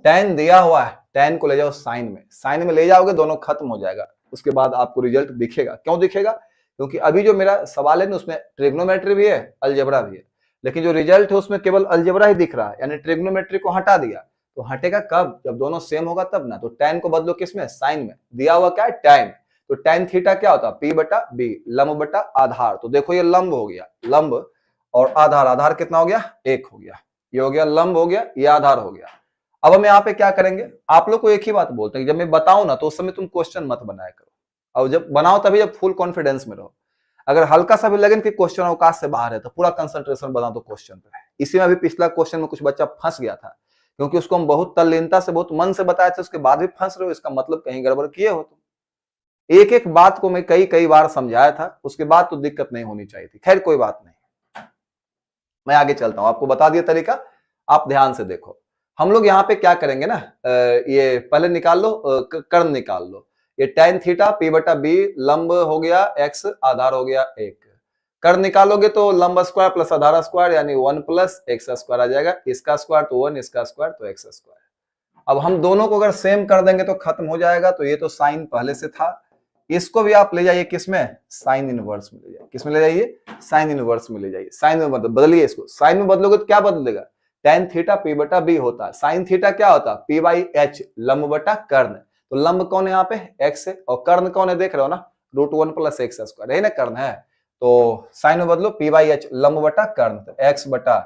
tan दिया हुआ है, tan को ले जाओ साइन में, साइन में ले जाओगे दोनों खत्म हो जाएगा। उसके बाद आपको रिजल्ट दिखेगा। क्यों दिखेगा? क्योंकि अभी जो मेरा सवाल है ना उसमें ट्रिग्नोमेट्री भी है, अलजेब्रा भी है, लेकिन जो रिजल्ट है उसमें केवल अलजेब्रा ही दिख रहा है, यानी ट्रिग्नोमेट्री को हटा दिया। तो हटेगा कब? जब दोनों सेम होगा तब ना। तो tan को बदलो किसमें? साइन में। दिया हुआ क्या है? tan। तो tan थीटा क्या होता है? p/b, लंब बटा आधार। तो देखो ये लंब हो गया, लंब और आधार, आधार कितना हो गया? 1 हो गया। ये हो गया लंब हो गया, ये आधार हो गया। अब हम यहाँ पे क्या करेंगे? आप लोग को एक ही बात बोलते हैं, जब मैं बताऊं ना तो उस समय तुम क्वेश्चन मत बनाया करो, और जब बनाओ तभी जब फुल कॉन्फिडेंस में रहो। अगर हल्का सा भी लगे कि क्वेश्चन अवकाश से बाहर है तो पूरा कंसंट्रेशन बना दो क्वेश्चन पे। इसी में अभी पिछला क्वेश्चन में कुछ बच्चा फंस गया था, क्योंकि उसको हम बहुत तल्लीनता से, बहुत मन से बताए थे, उसके बाद भी फंस रहे हो, इसका मतलब कहीं गड़बड़ किए हो तुम। एक एक बात को मैं कई कई बार समझाया था, उसके बाद तो दिक्कत नहीं होनी चाहिए थी। खैर कोई बात नहीं, मैं आगे चलता हूं। आपको बता दिया तरीका, आप ध्यान से देखो। हम लोग यहाँ पे क्या करेंगे ना, ये पहले निकाल लो, कर्ण निकाल लो। ये tan थीटा p/b, लंब हो गया x, आधार हो गया 1। कर्ण निकालोगे तो लंब स्क्वायर प्लस आधार स्क्वायर यानी 1 प्लस एक्स स्क्वायर आ जाएगा। इसका स्क्वायर तो 1, इसका स्क्वायर तो एक्स स्क्वायर। अब हम दोनों को अगर सेम कर देंगे तो खत्म हो जाएगा। तो ये तो साइन पहले से था, इसको भी आप ले जाइए किसमें? साइन इनवर्स में ले जाइए। किसमें ले जाइए? साइन इनवर्स में ले जाइए। साइन में बदलिए इसको। साइन में बदलोगे तो क्या बदलेगा? tan थीटा p/b होता है, साइन थीटा क्या होता है? p/h, लंब बटा कर्ण। तो लंब कौन है यहाँ पे? x है, और कर्ण कौन है? देख रहे हो ना, √1 प्लस एक्स स्क्वायर, यही ना कर्ण है। तो साइन में बदलो पी बाई एच लंब बटा कर्ण, तो एक्स बटा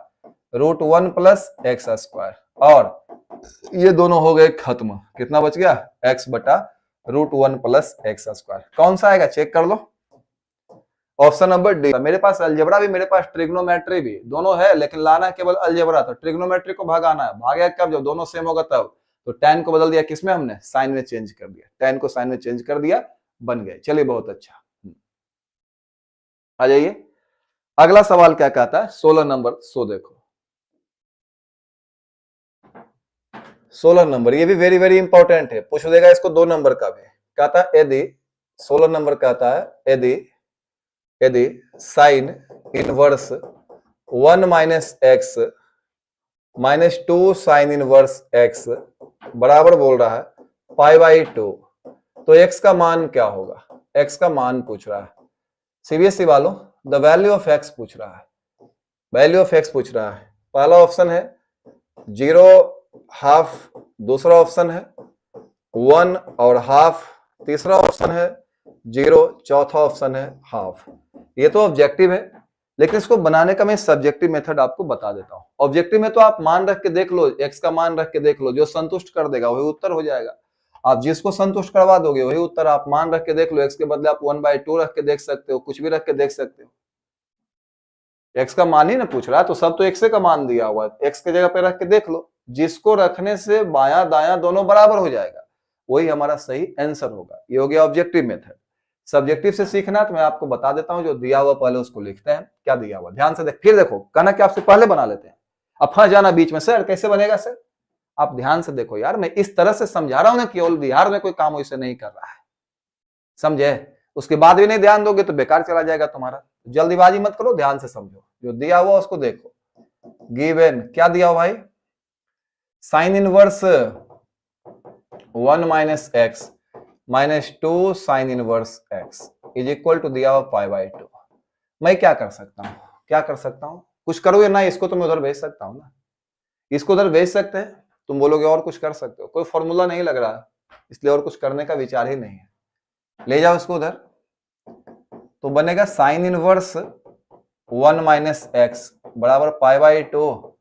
√1 प्लस एक्स स्क्वायर, और ये दोनों हो गए खत्म। कितना बच गया? एक्स बटा √1 प्लस एक्स स्क्वायर। कौन सा आएगा चेक कर लो, ऑप्शन नंबर डी। मेरे पास अलजेब्रा भी, मेरे पास ट्रिग्नोमेट्री भी, दोनों है, लेकिन लाना केवल अलजेब्रा। तो ट्रिग्नोमेट्री को भगाना है, भागेगा कब? जब दोनों सेम होगा तब। तो tan को बदल दिया किसमें हमने? साइन में चेंज कर दिया, tan को साइन में चेंज कर दिया, बन गए। चलिए बहुत अच्छा, आ जाइए अगला सवाल क्या कहता है 16 नंबर। सो देखो 16 नंबर, ये भी वेरी वेरी इंपॉर्टेंट है, पूछ देगा इसको 2 नंबर का भी। कहता है यदि 16 नंबर कहता है यदि sign inverse 1 minus x minus 2 sine inverse x बराबर बोल रहा है π/2, तो x का मान क्या होगा? x का मान पूछ रहा है। सीबीएसई वालों द वैल्यू ऑफ x पूछ रहा है, वैल्यू ऑफ x पूछ रहा है। पहला ऑप्शन है 0 हाफ, दूसरा ऑप्शन है 1 और हाफ, तीसरा ऑप्शन है 0, चौथा ऑप्शन है हाफ। ये तो ऑब्जेक्टिव है, लेकिन इसको बनाने का मैं सब्जेक्टिव मेथड आपको बता देता हूं। ऑब्जेक्टिव में तो आप मान रख के देख लो, x का मान रख के देख लो, जो संतुष्ट कर देगा वही उत्तर हो जाएगा। आप जिसको संतुष्ट करवा दोगे वही उत्तर। आप मान रख के देख लो, x के बदले आप 1/2 रख के देख सकते हो, कुछ भी रख के देख सकते हो। x का मान ही ना पूछ रहा है, तो सब तो x का मान दिया हुआ है, x के जगह पे रख के देख लो, जिसको रखने से बायां दायां दोनों बराबर हो जाएगा, वही हमारा सही आंसर होगा। ये हो गया ऑब्जेक्टिव मेथड। सब्जेक्टिव से सीखना तो मैं आपको बता देता हूं, जो दिया हुआ पहले उसको लिखते हैं। क्या दिया हुआ ध्यान से देख, फिर देखो कहना कि आपसे पहले बना लेते हैं, अब फंस जाना बीच में, सर कैसे बनेगा सर? आप ध्यान से देखो यार, मैं इस तरह से समझा रहा हूं ना, केवल बिहार में कोई काम वैसे नहीं कर रहा है, समझे? उसके बाद भी नहीं ध्यान दोगे तो बेकार चला जाएगा तुम्हारा। जल्दीबाजी मत करो, ध्यान से समझो, जो दिया हुआ उसको देखो। गिवन क्या दिया हुआ भाई? Sine inverse 1 minus x minus 2 sine inverse x is equal to दिया हुआ π/2। मैं क्या कर सकता हूं? क्या कर सकता हूं? कुछ करो या ना, इसको तो मैं उधर भेज सकता हूं ना, इसको उधर भेज सकते हैं। तुम बोलोगे और कुछ कर सकते हो, कोई फॉर्मूला नहीं लग रहा, इसलिए और कुछ करने का विचार ही नहीं है। ले जाओ इसको उधर, तो बनेगा साइन इनवर्स 1 माइनस एक्स बराबर π/2,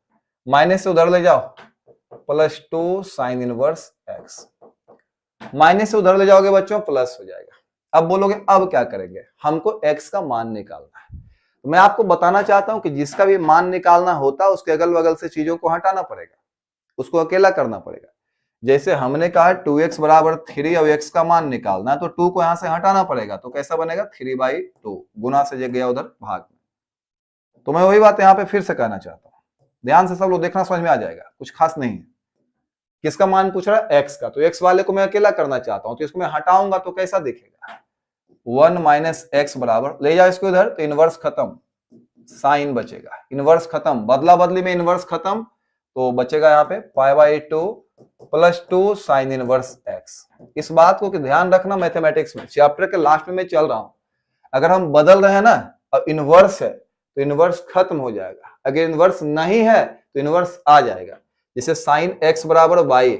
माइनस से उधर ले जाओ plus 2 sine inverse x, minus से उधर ले जाओगे बच्चों प्लस हो जाएगा। अब बोलोगे अब क्या करेंगे? हमको x का मान निकालना है। तो मैं आपको बताना चाहता हूं कि जिसका भी मान निकालना होता है उसके अगल बगल से चीजों को हटाना पड़ेगा, उसको अकेला करना पड़ेगा। जैसे हमने कहा 2x बराबर 3, अब x का मान निकालना है तो 2 को यहां से हटाना पड़ेगा, तो कैसा बनेगा? 3/2, गुना से गया उधर भाग में। तो मैं वही बात यहां पे फिर से कहना चाहता हूं, ध्यान से सब लोग देखना, समझ में आ जाएगा, कुछ खास नहीं है। किसका मान पूछ रहा है? x का, तो x वाले को मैं अकेला करना चाहता हूं, तो इसको मैं हटाऊंगा तो कैसा दिखेगा? 1 माइनस एक्स बराबर, ले जाओ इसको इधर, तो इनवर्स खत्म, साइन बचेगा, इनवर्स खत्म, बदला बदली में इनवर्स खत्म, तो बचेगा यहाँ पे π/2 प्लस 2 साइन इनवर्स एक्स। इस बात को ध्यान रखना, मैथमेटिक्स में चैप्टर के लास्ट में मैं चल रहा हूं, अगर हम बदल रहे हैं ना, अब इनवर्स है तो इनवर्स खत्म हो जाएगा, अगर इनवर्स नहीं है तो इनवर्स आ जाएगा। जैसे साइन एक्स बराबर वाई,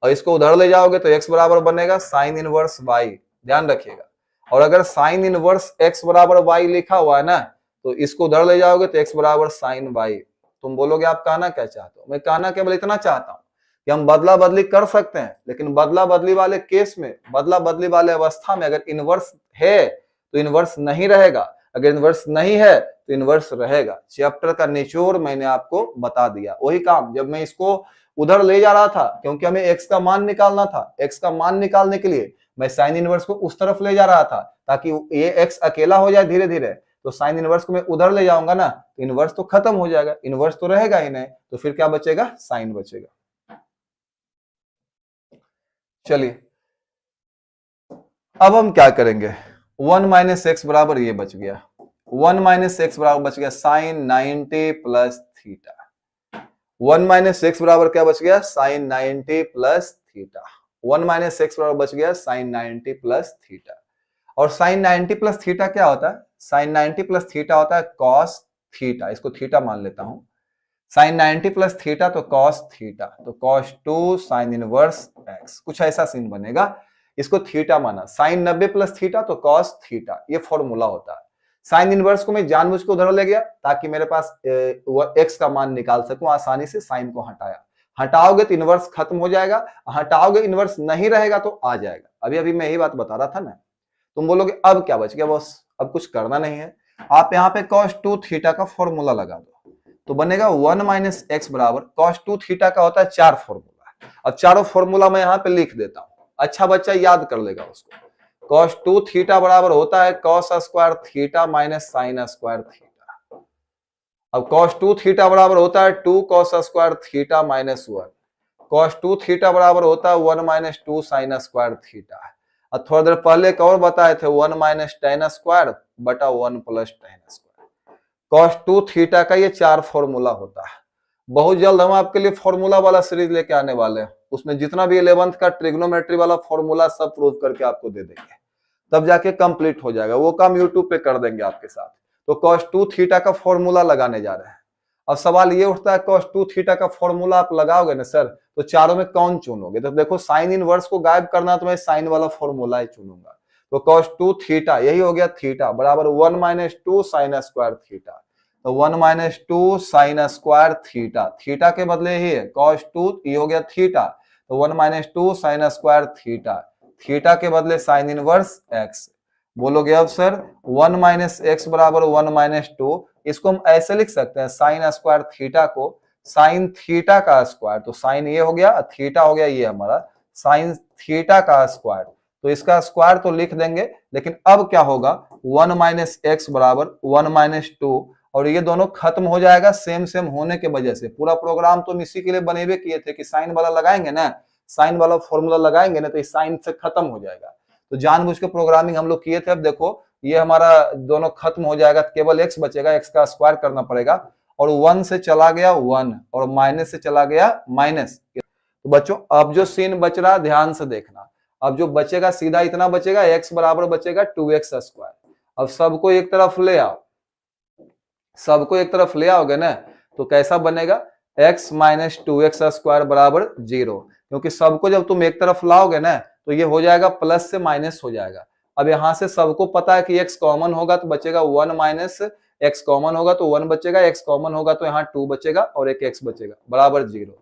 और इसको उधर ले जाओगे तो एक्स बराबर बनेगा साइन इनवर्स वाई, ध्यान रखिएगा। और अगर साइन इनवर्स एक्स बराबर वाई लिखा हुआ है ना, तो इसको उधर ले जाओगे तो एक्स बराबर साइन वाई। तुम बोलोगे आप कहना क्या चाहते हो? मैं कहना केवल इतना चाहता हूं कि हम बदला बदली कर सकते हैं, लेकिन बदला बदली वाले केस में, बदला बदली वाले अवस्था में अगर इनवर्स है तो इनवर्स नहीं रहेगा, अगर इनवर्स नहीं है तो इनवर्स रहेगा। चैप्टर का निचोड़ मैंने आपको बता दिया। वही काम जब मैं इसको उधर ले जा रहा था, क्योंकि हमें एक्स का मान निकालना था, एक्स का मान निकालने के लिए मैं साइन इनवर्स को उस तरफ ले जा रहा था ताकि ये एक्स अकेला हो जाए धीरे धीरे। तो साइन इनवर्स को मैं उधर ले जाऊंगा ना, तो इनवर्स तो खत्म हो जाएगा, इनवर्स तो रहेगा ही नहीं, तो फिर क्या बचेगा? साइन बचेगा। चलिए अब हम क्या करेंगे? 1 माइनस एक्स बराबर ये बच गया, 1 माइनस एक्स बराबर बच गया sine 90 plus theta. 1 minus x बराबर क्या बच गया? Sine 90 plus theta. 1 minus x बराबर बच गया साइन 90 प्लस थीटा। और साइन 90 प्लस थीटा क्या होता है? साइन 90 प्लस थीटा होता है कॉस थीटा, इसको थीटा मान लेता हूं। साइन 90 प्लस थीटा तो कॉस थीटा, तो कॉस 2 साइन इनवर्स एक्स, कुछ ऐसा सीन बनेगा। इसको थीटा माना, साइन 90 प्लस थीटा तो कॉस थीटा, ये फॉर्मूला होता है। साइन इनवर्स को मैं जानबूझ के उधर ले गया ताकि मेरे पास एक्स का मान निकाल सकूं आसानी से। साइन को हटाया, हटाओगे तो इनवर्स खत्म हो जाएगा, हटाओगे इनवर्स नहीं रहेगा तो आ जाएगा। अभी अभी मैं यही बात बता रहा था ना। तुम बोलोगे अब क्या बच गया बॉस, अब कुछ करना नहीं है। आप यहाँ पे cos 2 थीटा का फॉर्मूला लगा दो तो बनेगा 1 माइनस एक्स बराबर cos 2 थीटा का होता है 4 फॉर्मूला। अब चारों फॉर्मूला मैं यहाँ पे लिख देता हूँ, अच्छा बच्चा याद कर लेगा उसको। cos 2 थीटा बराबर होता है cos square theta minus sine square theta. अब cos 2 थीटा बराबर होता है 2 cos square theta minus 1। cos 2 theta बराबर होता है 1 माइनस 2 साइन स्क्वायर थीटा। अब थोड़ा देर पहले एक और बताए थे 1 माइनस टेन स्क्वायर बटा 1 plus ten square. cos 2 theta का ये 4 फॉर्मूला होता है। बहुत जल्द हम आपके लिए फॉर्मूला वाला सीरीज लेके आने वाले हैं, उसमें जितना भी 11th का ट्रिग्नोमेट्री वाला फॉर्मूला सब प्रूव करके आपको दे देंगे, तब जाके कंप्लीट हो जाएगा। वो काम यूट्यूब पे कर देंगे आपके साथ। तो cos 2 थीटा का फॉर्मूला लगाने जा रहे हैं। अब सवाल ये उठता है cos 2 थीटा का फॉर्मूला आप लगाओगे ना सर, तो चारों में कौन चुनोगे? तो देखो साइन इनवर्स को गायब करना तो मैं साइन वाला फॉर्मूला ही चुनूंगा। तो cos 2 थीटा यही हो गया थीटा बराबर 1 माइनस 2 साइन स्क्वायर थीटा। तो 1 minus 2 sine square theta, theta के बदले ही है cos 2 ये हो गया थीटा, तो 1 minus 2 sine square theta, theta के बदले साइन इनवर्स एक्स। बोलोगे अब सर 1 माइनस एक्स बराबर 1 माइनस 2, इसको हम ऐसे लिख सकते हैं साइन स्क्वायर थीटा को साइन थीटा का स्क्वायर। तो साइन ये हो गया, थीटा हो गया ये हमारा साइन थीटा का स्क्वायर। तो इसका स्क्वायर तो लिख देंगे, लेकिन अब क्या होगा 1 माइनस एक्स बराबर 1 माइनस 2, और ये दोनों खत्म हो जाएगा सेम सेम होने के वजह से। पूरा प्रोग्राम तो हम इसी के लिए बनेबे किए थे कि साइन वाला लगाएंगे ना, साइन वाला फॉर्मूला लगाएंगे ना तो इस साइन से खत्म हो जाएगा। तो जानबूझ के प्रोग्रामिंग हम लोग किए थे। अब देखो ये हमारा दोनों खत्म हो जाएगा, केवल एक्स बचेगा, एक्स का स्क्वायर करना पड़ेगा, और 1 से चला गया 1 और माइनस से चला गया माइनस। तो बच्चों अब जो सीन बच रहा ध्यान से देखना, अब जो बचेगा सीधा इतना बचेगा, एक्स बराबर बचेगा 2x स्क्वायर। अब सबको एक तरफ ले आओ, सबको एक तरफ ले आओगे ना तो कैसा बनेगा x माइनस 2x स्क्वायर बराबर 0, क्योंकि सबको जब तुम एक तरफ लाओगे ना तो ये हो जाएगा प्लस से माइनस हो जाएगा। अब यहां से सबको पता है कि x कॉमन होगा तो बचेगा 1 माइनस x कॉमन होगा तो 1 बचेगा, x कॉमन होगा तो यहाँ 2 बचेगा और एक x बचेगा बराबर 0।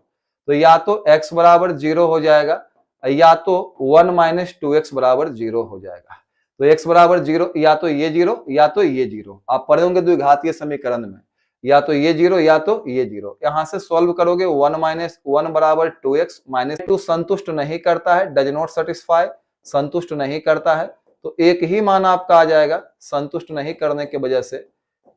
तो या तो x बराबर 0 हो जाएगा या तो 1 माइनस 2x बराबर 0 हो जाएगा। तो x बराबर 0 या तो ये 0 या तो ये 0, आप पढ़े होंगे द्विघातीय समीकरण में, या तो ये 0 या तो ये 0। यहां से सॉल्व करोगे 1 माइनस 1 बराबर 2x माइनस 2 संतुष्ट नहीं करता है, डज नॉट सेटिस्फाई, संतुष्ट नहीं करता है, तो एक ही मान आपका आ जाएगा। संतुष्ट नहीं करने की वजह से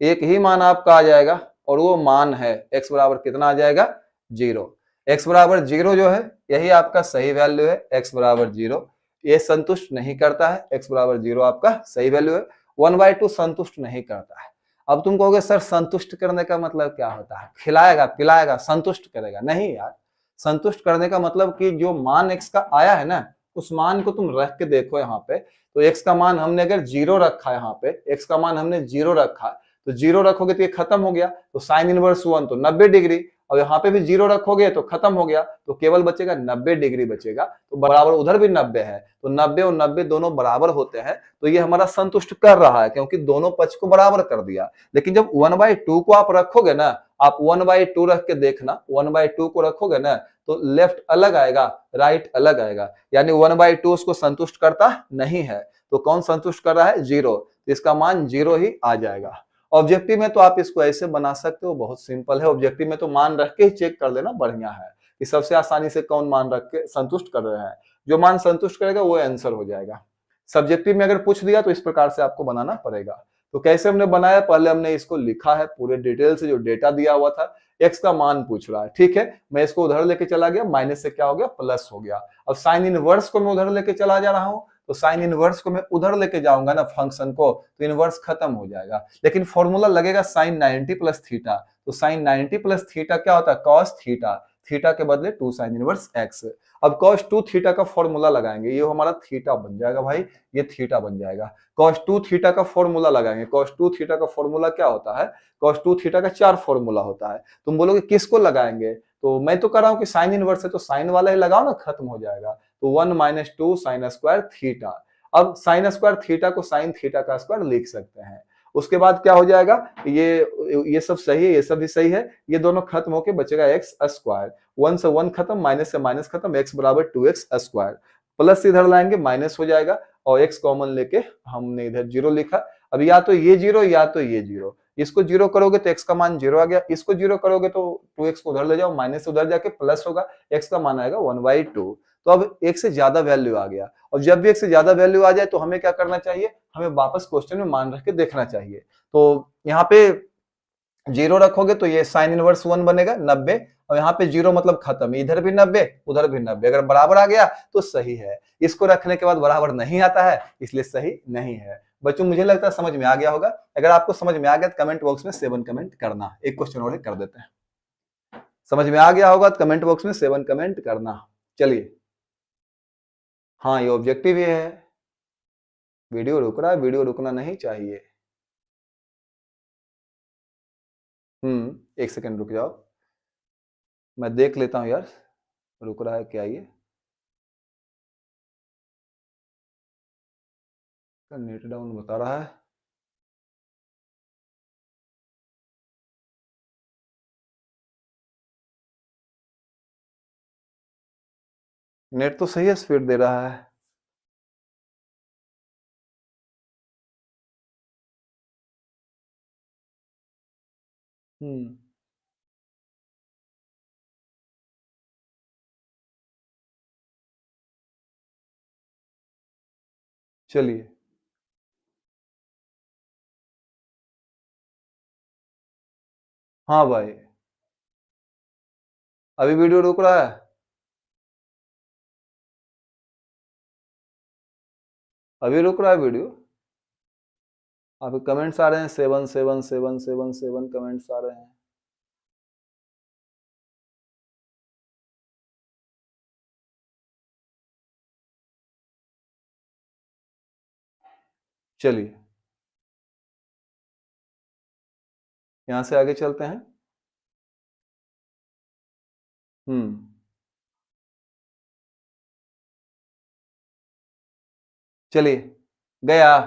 एक ही मान आपका आ जाएगा, और वो मान है x बराबर कितना आ जाएगा 0। x बराबर 0 जो है यही आपका सही वैल्यू है, x बराबर 0। ये संतुष्ट नहीं करता है, x बराबर 0 आपका सही वैल्यू है। 1/2 संतुष्ट नहीं करता है। अब तुम कहोगे सर संतुष्ट करने का मतलब क्या होता है? खिलाएगा पिलाएगा संतुष्ट करेगा? नहीं यार, संतुष्ट करने का मतलब कि जो मान x का आया है ना उस मान को तुम रख के देखो यहाँ पे। तो x का मान हमने अगर 0 रखा है, यहाँ पे x का मान हमने 0 रखा, तो 0 रखोगे तो ये खत्म हो गया, तो साइन इनवर्स 1 तो 90 डिग्री, और यहाँ पे भी 0 रखोगे तो खत्म हो गया, तो केवल बचेगा 90 डिग्री बचेगा। तो बराबर उधर भी 90 है, तो 90 और 90 दोनों बराबर होते हैं, तो ये हमारा संतुष्ट कर रहा है क्योंकि दोनों पक्ष को बराबर कर दिया। लेकिन जब 1/2 को आप रखोगे ना, आप 1/2 रख के देखना, 1/2 को रखोगे ना तो लेफ्ट अलग आएगा राइट अलग आएगा, यानी 1/2 उसको संतुष्ट करता नहीं है। तो कौन संतुष्ट कर रहा है 0, तो इसका मान 0 ही आ जाएगा। ऑब्जेक्टिव में तो आप इसको ऐसे बना सकते हो, बहुत सिंपल है। ऑब्जेक्टिव में तो मान रख के ही चेक कर लेना बढ़िया है कि सबसे आसानी से कौन मान रख के संतुष्ट कर रहे हैं। जो मान संतुष्ट करेगा वो आंसर हो जाएगा। सब्जेक्टिव में अगर पूछ दिया तो इस प्रकार से आपको बनाना पड़ेगा। तो कैसे हमने बनाया, पहले हमने इसको लिखा है पूरे डिटेल से, जो डेटा दिया हुआ था x का मान पूछ रहा है, ठीक है। मैं इसको उधर लेके चला गया, माइनस से क्या हो गया प्लस हो गया। अब साइन इनवर्स को मैं उधर लेके चला जा रहा हूँ, तो साइन इनवर्स को मैं उधर लेके जाऊंगा ना फंक्शन को, तो इनवर्स खत्म हो जाएगा। लेकिन फॉर्मूला लगेगा साइन 90 प्लस थीटा, तो साइन 90 प्लस थीटा क्या होता है कॉस थीटा, थीटा के बदले 2 साइन इनवर्स एक्स। अब cos 2 थीटा का फॉर्मूला लगाएंगे, ये हमारा थीटा बन जाएगा भाई, ये थीटा बन जाएगा। cos 2 थीटा का फॉर्मूला लगाएंगे, cos 2 थीटा का फॉर्मूला क्या होता है, cos 2 थीटा का 4 फॉर्मूला होता है। तुम बोलोगे किसको लगाएंगे, तो मैं तो कर रहा हूं कि साइन इनवर्स है तो साइन वाला ही लगाओ ना, खत्म हो जाएगा। तो 1 माइनस 2 साइन स्क्वायर थीटा। अब साइन स्क्वायर थीटा को साइन थीटा का स्क्वायर लिख सकते हैं, उसके बाद क्या हो जाएगा, ये सब सही है, ये सब भी सही है, ये दोनों खत्म होके बचेगा एक्स स्क्वायर, 1 से 1 खत्म, माइनस से माइनस खत्म, x बराबर 2x स्क्वायर, प्लस इधर लाएंगे माइनस हो जाएगा और x कॉमन लेके हमने इधर जीरो लिखा। अब या तो ये जीरो या तो ये जीरो, इसको जीरो करोगे तो x का मान जीरो आ गया, इसको जीरो करोगे तो 2x को उधर ले जाओ, माइनस से उधर जाके प्लस होगा, x का मान आएगा 1/2। तो अब एक से ज्यादा वैल्यू आ गया, और जब भी एक से ज्यादा वैल्यू आ जाए तो हमें क्या करना चाहिए, हमें वापस क्वेश्चन में मान रख के देखना चाहिए। तो यहाँ पे जीरो रखोगे तो ये साइन इनवर्स 1 बनेगा 90, और यहाँ पे जीरो मतलब खत्म, इधर भी 90 उधर भी 90, अगर बराबर आ गया तो सही है, इसको रखने के बाद बराबर नहीं आता है इसलिए सही नहीं है। बच्चों मुझे लगता है समझ में आ गया होगा, अगर आपको समझ में आ गया तो कमेंट बॉक्स में 7 कमेंट करना। एक क्वेश्चन और कर देते हैं, समझ में आ गया होगा तो कमेंट बॉक्स में 7 कमेंट करना। चलिए, हाँ ये ऑब्जेक्टिव ही है, वीडियो रुक रहा है, वीडियो रुकना नहीं चाहिए। एक सेकंड रुक जाओ, मैं देख लेता हूं यार रुक रहा है क्या, ये नेट डाउन बता रहा है। नेट तो सही है, स्पीड दे रहा है। हम्म चलिए, हाँ भाई, अभी वीडियो रुक रहा है, अभी रुक रहा है वीडियो। आपके कमेंट्स आ रहे हैं 7 7 7 7 7 कमेंट्स आ रहे हैं। चलिए यहां से आगे चलते हैं। हम्म चलिए, गया,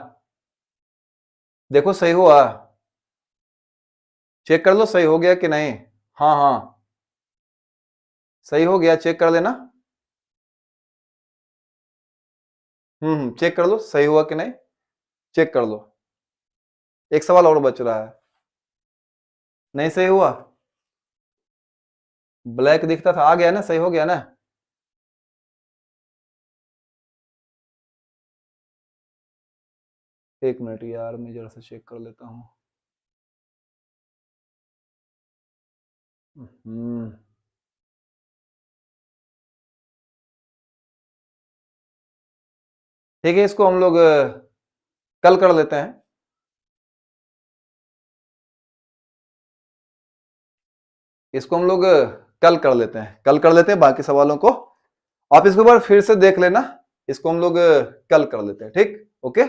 देखो सही हुआ, चेक कर लो सही हो गया कि नहीं। हाँ हाँ सही हो गया, चेक कर लेना। चेक कर लो सही हुआ कि नहीं, चेक कर लो। एक सवाल और बच रहा है, नहीं सही हुआ, ब्लैक दिखता था, आ गया ना, सही हो गया ना। एक मिनट यार मैं जरा सा चेक कर लेता हूँ। हम्म ठीक है, इसको हम लोग कल कर लेते हैं। इसको हम लोग कल कर लेते हैं, कल कर लेते हैं बाकी सवालों को, आप इसके बाद फिर से देख लेना। इसको हम लोग कल कर लेते हैं, ठीक, ओके।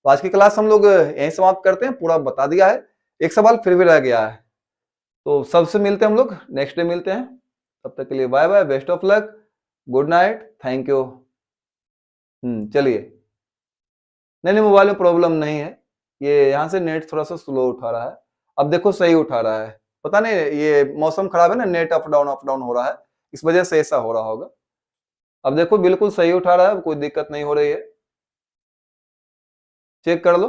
तो आज की क्लास हम लोग यहीं समाप्त करते हैं, पूरा बता दिया है, एक सवाल फिर भी रह गया है। तो सबसे मिलते हैं हम लोग नेक्स्ट डे मिलते हैं, तब तक के लिए bye bye, best of luck, good night, thank you. चलिए, नहीं नहीं मोबाइल में प्रॉब्लम नहीं है, ये यहाँ से नेट थोड़ा सा स्लो उठा रहा है, अब देखो सही उठा रहा है, पता नहीं ये मौसम खराब है ना, नेट अप डाउन हो रहा है, इस वजह से ऐसा हो रहा होगा। अब देखो बिल्कुल सही उठा रहा है, कोई दिक्कत नहीं हो रही है, चेक कर लो।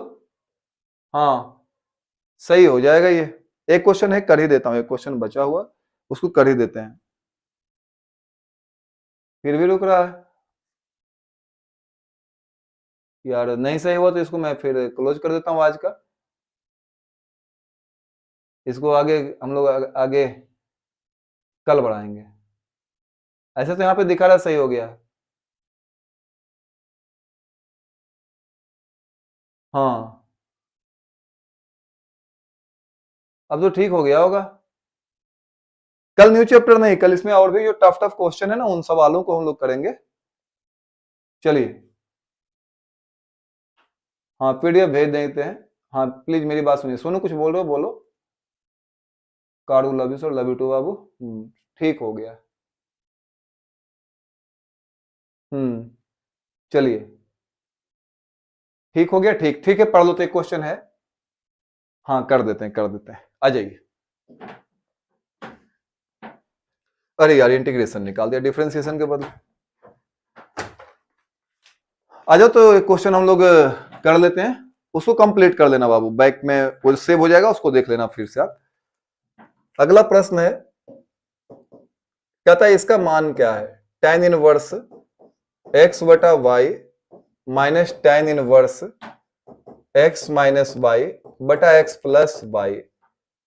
हाँ सही हो जाएगा ये, एक क्वेश्चन है कर ही देता हूँ, एक क्वेश्चन बचा हुआ उसको कर ही देते हैं। फिर भी रुक रहा है यार, नहीं सही हुआ तो इसको मैं फिर क्लोज कर देता हूँ आज का, इसको आगे हम लोग आगे कल बढ़ाएंगे। ऐसे तो यहाँ पे दिखा रहा है सही हो गया। हाँ अब तो ठीक हो गया होगा। कल न्यू चैप्टर नहीं, कल इसमें और भी जो टफ टफ क्वेश्चन है ना उन सवालों को हम लोग करेंगे। चलिए, हाँ पीडीएफ भेज देते हैं। हाँ प्लीज मेरी बात सुनिए, सोनू कुछ बोल रहे हो बोलो। कारू love you sir, love you too बाबू। ठीक हो गया। हम्म चलिए, ठीक हो गया, ठीक ठीक है, पढ़ लो तो एक क्वेश्चन है। हाँ कर देते हैं, आ जाइए। अरे यार इंटीग्रेशन निकाल दिया डिफरेंशिएशन के बदले। आ जाओ तो एक क्वेश्चन हम लोग कर लेते हैं, उसको कंप्लीट कर लेना बाबू, बैक में वो सेव हो जाएगा, उसको देख लेना फिर से आप। अगला प्रश्न है, कहता है इसका मान क्या है, tan इनवर्स x बटा Y minus tan inverse x minus y बटा x प्लस वाई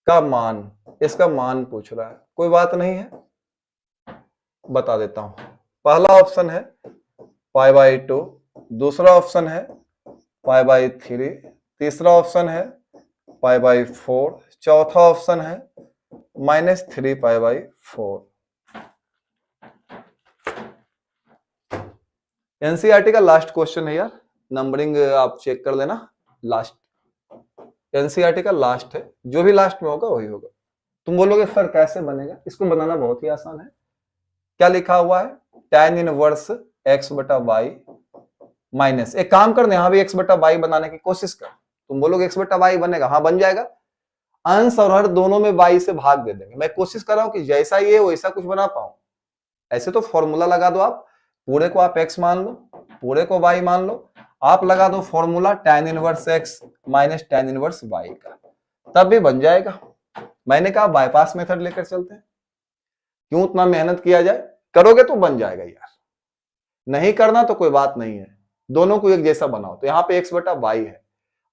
का मान, इसका मान पूछ रहा है। कोई बात नहीं है, बता देता हूं। पहला ऑप्शन है पाई बाई 2, दूसरा ऑप्शन है पाई बाई 3, तीसरा ऑप्शन है पाई बाई 4, चौथा ऑप्शन है माइनस 3 पाई बाई 4। एनसीईआरटी का लास्ट क्वेश्चन है यार, नंबरिंग आप चेक कर लेना, लास्ट एनसीईआरटी का लास्ट है, जो भी लास्ट में होगा वही होगा। तुम बोलोगे सर कैसे बनेगा, इसको बनाना बहुत ही आसान है। क्या लिखा हुआ है, tan इनवर्स x बटा वाई माइनस, एक काम करना यहां भी x बटा वाई बनाने की कोशिश कर। तुम बोलोगे x बटा वाई बनेगा, हाँ बन जाएगा। अंश और हर दोनों में y से भाग दे देंगे। मैं कोशिश कर रहा हूं कि जैसा ये वैसा कुछ बना पाऊं। ऐसे तो फॉर्मूला लगा दो आप, पूरे को आप x मान लो, पूरे को y मान लो, आप लगा दो formula tan inverse x minus tan inverse y का, तब भी बन जाएगा। मैंने कहा बाईपास मेथड लेकर चलते हैं, क्यों उतना मेहनत किया जाए, करोगे तो बन जाएगा यार, नहीं करना तो कोई बात नहीं है, दोनों को एक जैसा बनाओ। तो यहाँ पे x बटा वाई है,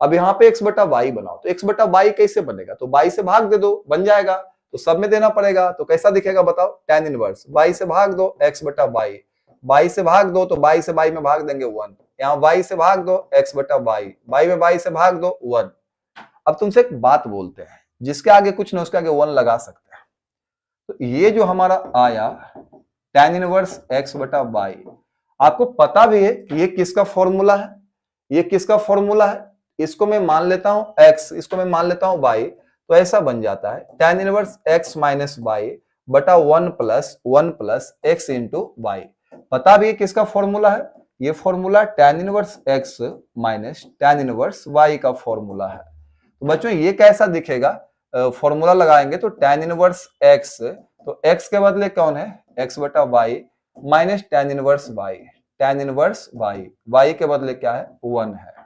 अब यहाँ पे x बटा वाई बनाओ, तो x बटा वाई कैसे बनेगा, तो y से भाग दे दो, बन जाएगा। तो सब में देना पड़ेगा, तो कैसा दिखेगा बताओ, tan इनवर्स y से भाग दो x बटा वाई, y से भाग दो तो y से y में भाग देंगे 1, यहाँ y से भाग दो x बटा वाई, y में y से भाग दो 1। अब तुमसे एक बात बोलते हैं, जिसके आगे कुछ ना उसके आगे 1 लगा सकते हैं। तो ये जो हमारा आया tan इनवर्स x बटा वाई, आपको पता भी है कि ये किसका फॉर्मूला है, ये किसका फॉर्मूला है, इसको मैं मान लेता हूं x, इसको मैं मान लेता हूं y, तो ऐसा बन जाता है tan inverse x minus y बटा 1 प्लस x इंटू वाई। पता भी है किसका फॉर्मूला है, ये formula tan inverse x minus tan inverse y का फॉर्मूला है। तो बच्चों ये कैसा दिखेगा, फॉर्मूला लगाएंगे तो tan इनवर्स x, तो x के बदले कौन है x बटा Y minus tan inverse y, tan inverse y के बदले क्या है 1 है।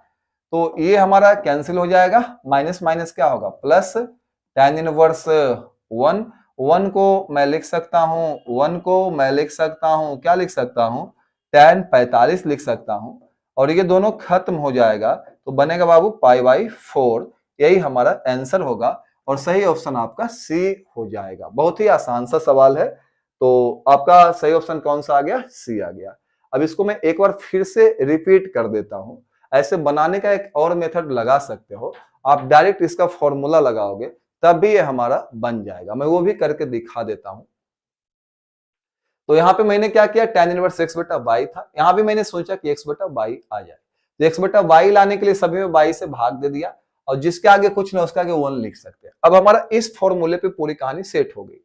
तो ये हमारा कैंसिल हो जाएगा, माइनस माइनस क्या होगा प्लस, tan इनवर्स 1 को मैं लिख सकता हूं, 1 को मैं लिख सकता हूं, क्या लिख सकता हूं, tan 45 लिख सकता हूं, और ये दोनों खत्म हो जाएगा तो बनेगा बाबू पाई बाई 4। यही हमारा आंसर होगा और सही ऑप्शन आपका सी हो जाएगा। बहुत ही आसान सा सवाल है, तो आपका सही ऑप्शन कौन सा आ गया, सी आ गया। अब इसको मैं एक बार फिर से रिपीट कर देता हूं, ऐसे बनाने का एक और मेथड लगा सकते हो, आप डायरेक्ट इसका फॉर्मूला लगाओगे तब भी ये हमारा बन जाएगा, मैं वो भी करके दिखा देता हूं। तो यहाँ पे मैंने क्या किया, tan इनवर्स x बटा वाई था, यहाँ भी मैंने सोचा कि x बटा वाई आ जाए, तो x बटा वाई लाने के लिए सभी में y से भाग दे दिया, और जिसके आगे कुछ ना उसके आगे 1 लिख सकते हैं। अब हमारा इस फॉर्मूले पे पूरी कहानी सेट हो गई,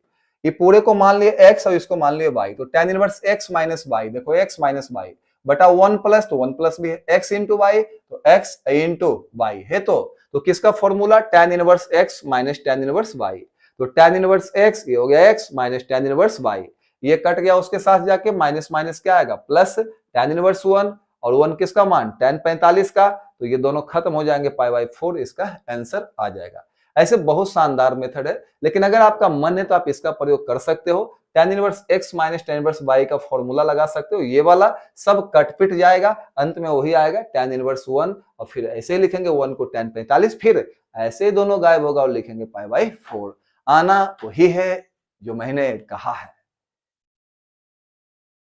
ये पूरे को मान लिए x और इसको मान लिए y, तो tan inverse x minus y, देखो x माइनस वाई बटा 1 प्लस, तो 1 प्लस भी है, x इंटू वाई तो x इंटू वाई है, तो किसका formula tan inverse x minus tan inverse y, तो tan इनवर्स x ये हो गया x minus tan inverse y, ये कट गया उसके साथ जाके, माइनस माइनस क्या आएगा प्लस, tan इनवर्स 1 और 1 किसका मान tan 45 का, तो ये दोनों खत्म हो जाएंगे, पाई बाई 4 इसका आंसर आ जाएगा। ऐसे बहुत शानदार मेथड है, लेकिन अगर आपका मन है तो आप इसका प्रयोग कर सकते हो, tan inverse x minus tan inverse y का फॉर्मूला लगा सकते हो, ये वाला सब कट पिट जाएगा, अंत में वही आएगा tan इनवर्स 1, और फिर ऐसे ही लिखेंगे 1 को tan 45, फिर ऐसे ही दोनों गायब होगा और लिखेंगे पाई बाई 4। आना वही है जो मैंने कहा है।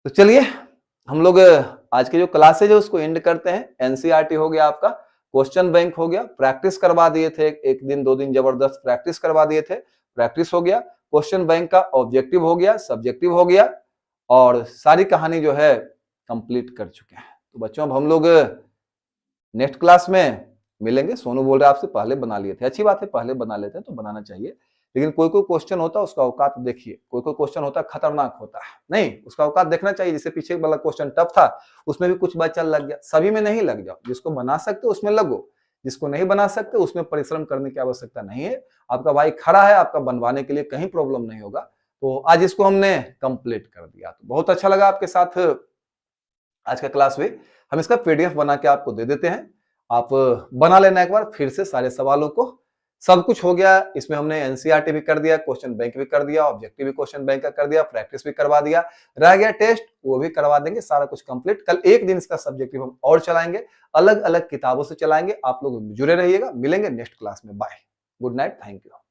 तो चलिए हम लोग आज के जो क्लासेज है उसको एंड करते हैं। एनसीईआरटी हो गया आपका, क्वेश्चन बैंक हो गया, प्रैक्टिस करवा दिए थे, एक दिन 2 दिन जबरदस्त प्रैक्टिस करवा दिए थे, प्रैक्टिस हो गया, क्वेश्चन बैंक का ऑब्जेक्टिव हो गया, सब्जेक्टिव हो गया, और सारी कहानी जो है कंप्लीट कर चुके हैं। तो बच्चों अब हम लोग नेक्स्ट क्लास में मिलेंगे। सोनू बोल रहे आपसे पहले बना लिए थे, अच्छी बात है, पहले बना लेते हैं तो बनाना चाहिए, लेकिन कोई कोई क्वेश्चन होता है उसका औकात देखिए, कोई कोई क्वेश्चन होता है खतरनाक होता है, नहीं उसका औकात देखना चाहिए। जैसे पीछे वाला क्वेश्चन टफ था, उसमें भी कुछ बच्चा लग गया, सभी में नहीं लग जाओ, जिसको बना सकते हो उसमें लगो, जिसको नहीं बना सकते उसमें परिश्रम करने की आवश्यकता नहीं है। आपका भाई खड़ा है, आपका बनवाने के लिए कहीं प्रॉब्लम नहीं होगा। तो आज इसको हमने कंप्लीट कर दिया। तो बहुत अच्छा लगा आपके साथ आज का क्लास में। हम इसका पीडीएफ बना के आपको दे देते हैं, आप बना लेना एक बार फिर से सारे सवालों को। सब कुछ हो गया, इसमें हमने एनसीईआरटी भी कर दिया, क्वेश्चन बैंक भी कर दिया, ऑब्जेक्टिव भी क्वेश्चन बैंक का कर दिया, प्रैक्टिस भी करवा दिया, रह गया टेस्ट, वो भी करवा देंगे, सारा कुछ कंप्लीट। कल एक दिन इसका सब्जेक्टिव हम और चलाएंगे, अलग अलग किताबों से चलाएंगे। आप लोग जुड़े रहिएगा, मिलेंगे नेक्स्ट क्लास में। Bye, good night, thank you.